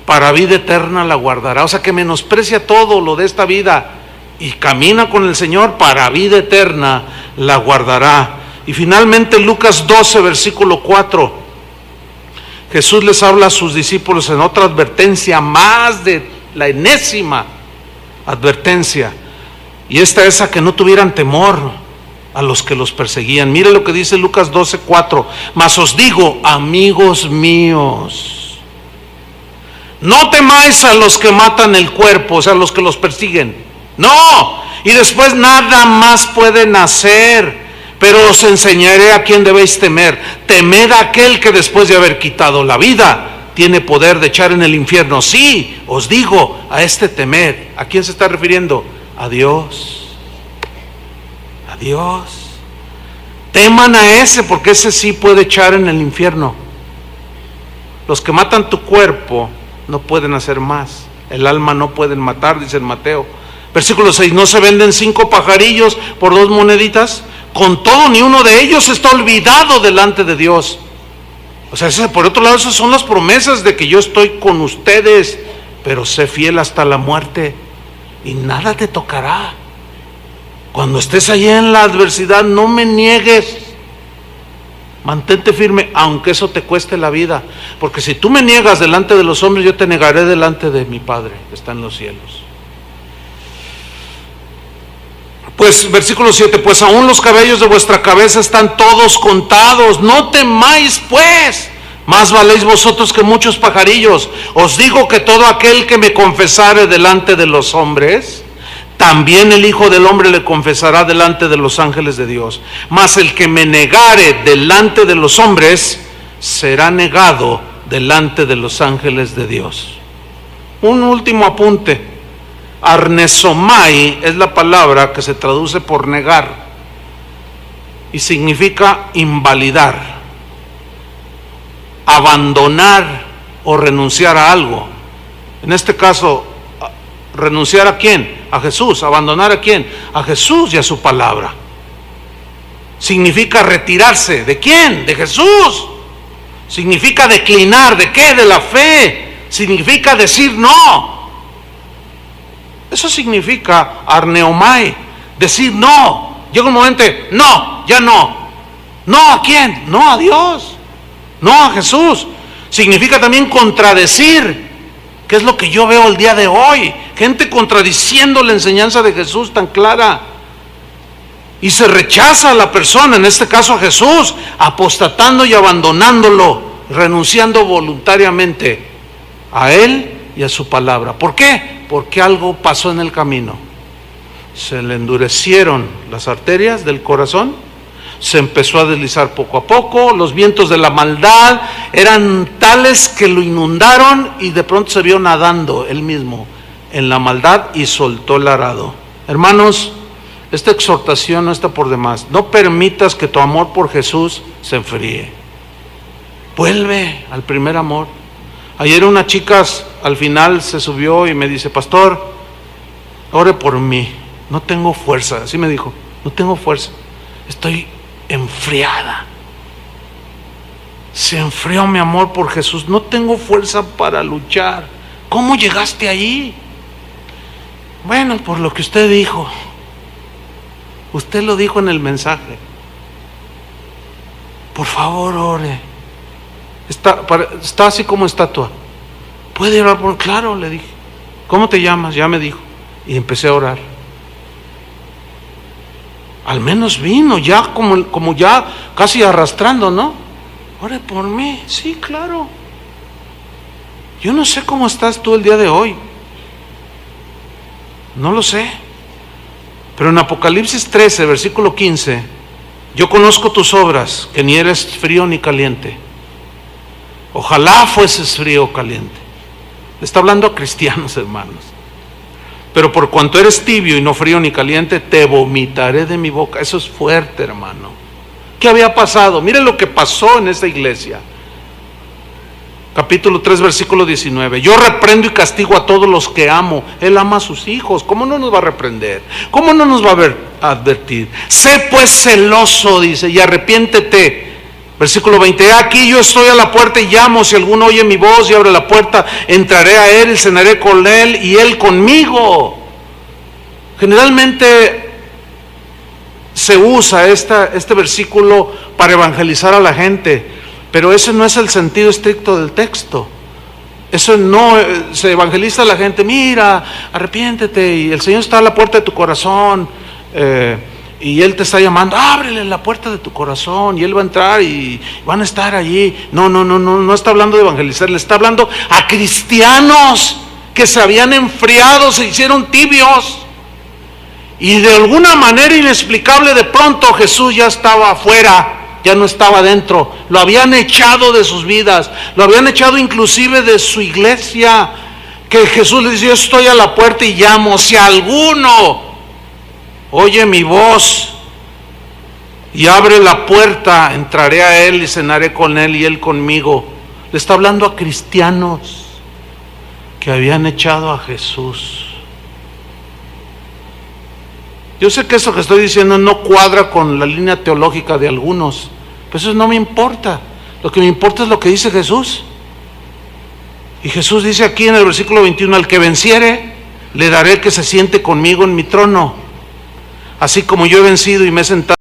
para vida eterna la guardará. O sea, que menosprecia todo lo de esta vida y camina con el Señor, para vida eterna la guardará. Y finalmente Lucas 12, versículo 4, Jesús les habla a sus discípulos en otra advertencia, más de la enésima advertencia, y esta es a que no tuvieran temor a los que los perseguían. Mire lo que dice Lucas 12:4, mas os digo, amigos míos, no temáis a los que matan el cuerpo, o sea, a los que los persiguen, no, y después nada más pueden hacer. Pero os enseñaré a quién debéis temer. Temed a aquel que después de haber quitado la vida tiene poder de echar en el infierno. Sí, os digo, a este temed. ¿A quién se está refiriendo? A Dios. A Dios. Teman a ese, porque ese sí puede echar en el infierno. Los que matan tu cuerpo no pueden hacer más. El alma no pueden matar, dice en Mateo. Versículo 6, ¿no se venden 5 pajarillos por 2 moneditas? Con todo, ni uno de ellos está olvidado delante de Dios. O sea, por otro lado, esas son las promesas de que yo estoy con ustedes, pero sé fiel hasta la muerte y nada te tocará. Cuando estés allí en la adversidad, no me niegues. Mantente firme, aunque eso te cueste la vida. Porque si tú me niegas delante de los hombres, yo te negaré delante de mi Padre que está en los cielos. Pues versículo 7, pues aún los cabellos de vuestra cabeza están todos contados, no temáis pues, más valéis vosotros que muchos pajarillos. Os digo que todo aquel que me confesare delante de los hombres, también el Hijo del Hombre le confesará delante de los ángeles de Dios. Mas el que me negare delante de los hombres, será negado delante de los ángeles de Dios. Un último apunte. Arnesomai es la palabra que se traduce por negar y significa invalidar, abandonar o renunciar a algo. En este caso, ¿renunciar a quién? A Jesús. ¿Abandonar a quién? A Jesús y a su palabra. Significa retirarse. ¿De quién? De Jesús. Significa declinar. ¿De qué? De la fe. Significa decir no. Eso significa arneomai, decir no. Llega un momento, no, ya no. No, ¿a quién? No, a Dios. No, a Jesús. Significa también contradecir, que es lo que yo veo el día de hoy. Gente contradiciendo la enseñanza de Jesús tan clara. Y se rechaza a la persona, en este caso a Jesús, apostatando y abandonándolo, renunciando voluntariamente a Él y a su palabra. ¿Por qué? Porque algo pasó en el camino. Se le endurecieron las arterias del corazón, se empezó a deslizar poco a poco, los vientos de la maldad eran tales que lo inundaron y de pronto se vio nadando él mismo en la maldad y soltó el arado. Hermanos, esta exhortación no está por demás. No permitas que tu amor por Jesús se enfríe. Vuelve al primer amor. Ayer una chica al final se subió y me dice: pastor, ore por mí, no tengo fuerza. Así me dijo: no tengo fuerza, estoy enfriada. Se enfrió mi amor por Jesús, no tengo fuerza para luchar. ¿Cómo llegaste ahí? Bueno, por lo que usted dijo. Usted lo dijo en el mensaje. Por favor, ore. Está así como estatua. ¿Puede orar por? Claro, le dije. ¿Cómo te llamas? Ya me dijo. Y empecé a orar. Al menos vino, ya como ya casi arrastrando, ¿no? Ore por mí. Sí, claro. Yo no sé cómo estás tú el día de hoy. No lo sé. Pero en Apocalipsis 13, versículo 15, yo conozco tus obras, que ni eres frío ni caliente. Ojalá fueses frío o caliente. Le está hablando a cristianos, hermanos. Pero por cuanto eres tibio y no frío ni caliente, te vomitaré de mi boca. Eso es fuerte, hermano. ¿Qué había pasado? Mire lo que pasó en esta iglesia. Capítulo 3, versículo 19. Yo reprendo y castigo a todos los que amo. Él ama a sus hijos. ¿Cómo no nos va a reprender? ¿Cómo no nos va a advertir? Sé pues celoso, dice, y arrepiéntete. Versículo 20. Aquí yo estoy a la puerta y llamo. Si alguno oye mi voz y abre la puerta, entraré a él y cenaré con él y él conmigo. Generalmente se usa este versículo para evangelizar a la gente. Pero ese no es el sentido estricto del texto. Eso no, se evangeliza a la gente: mira, arrepiéntete, y el Señor está a la puerta de tu corazón, y Él te está llamando, ábrele la puerta de tu corazón, y Él va a entrar y van a estar allí. No está hablando de evangelizar, le está hablando a cristianos que se habían enfriado, se hicieron tibios, y de alguna manera inexplicable de pronto Jesús ya estaba afuera. Ya no estaba dentro, lo habían echado de sus vidas, lo habían echado inclusive de su iglesia. Que Jesús les dice: yo estoy a la puerta y llamo, si alguno oye mi voz y abre la puerta, entraré a él y cenaré con él y él conmigo. Le está hablando a cristianos que habían echado a Jesús. Yo sé que eso que estoy diciendo no cuadra con la línea teológica de algunos, pero eso no me importa. Lo que me importa es lo que dice Jesús. Y Jesús dice aquí en el versículo 21: al que venciere, le daré que se siente conmigo en mi trono, así como yo he vencido y me he sentado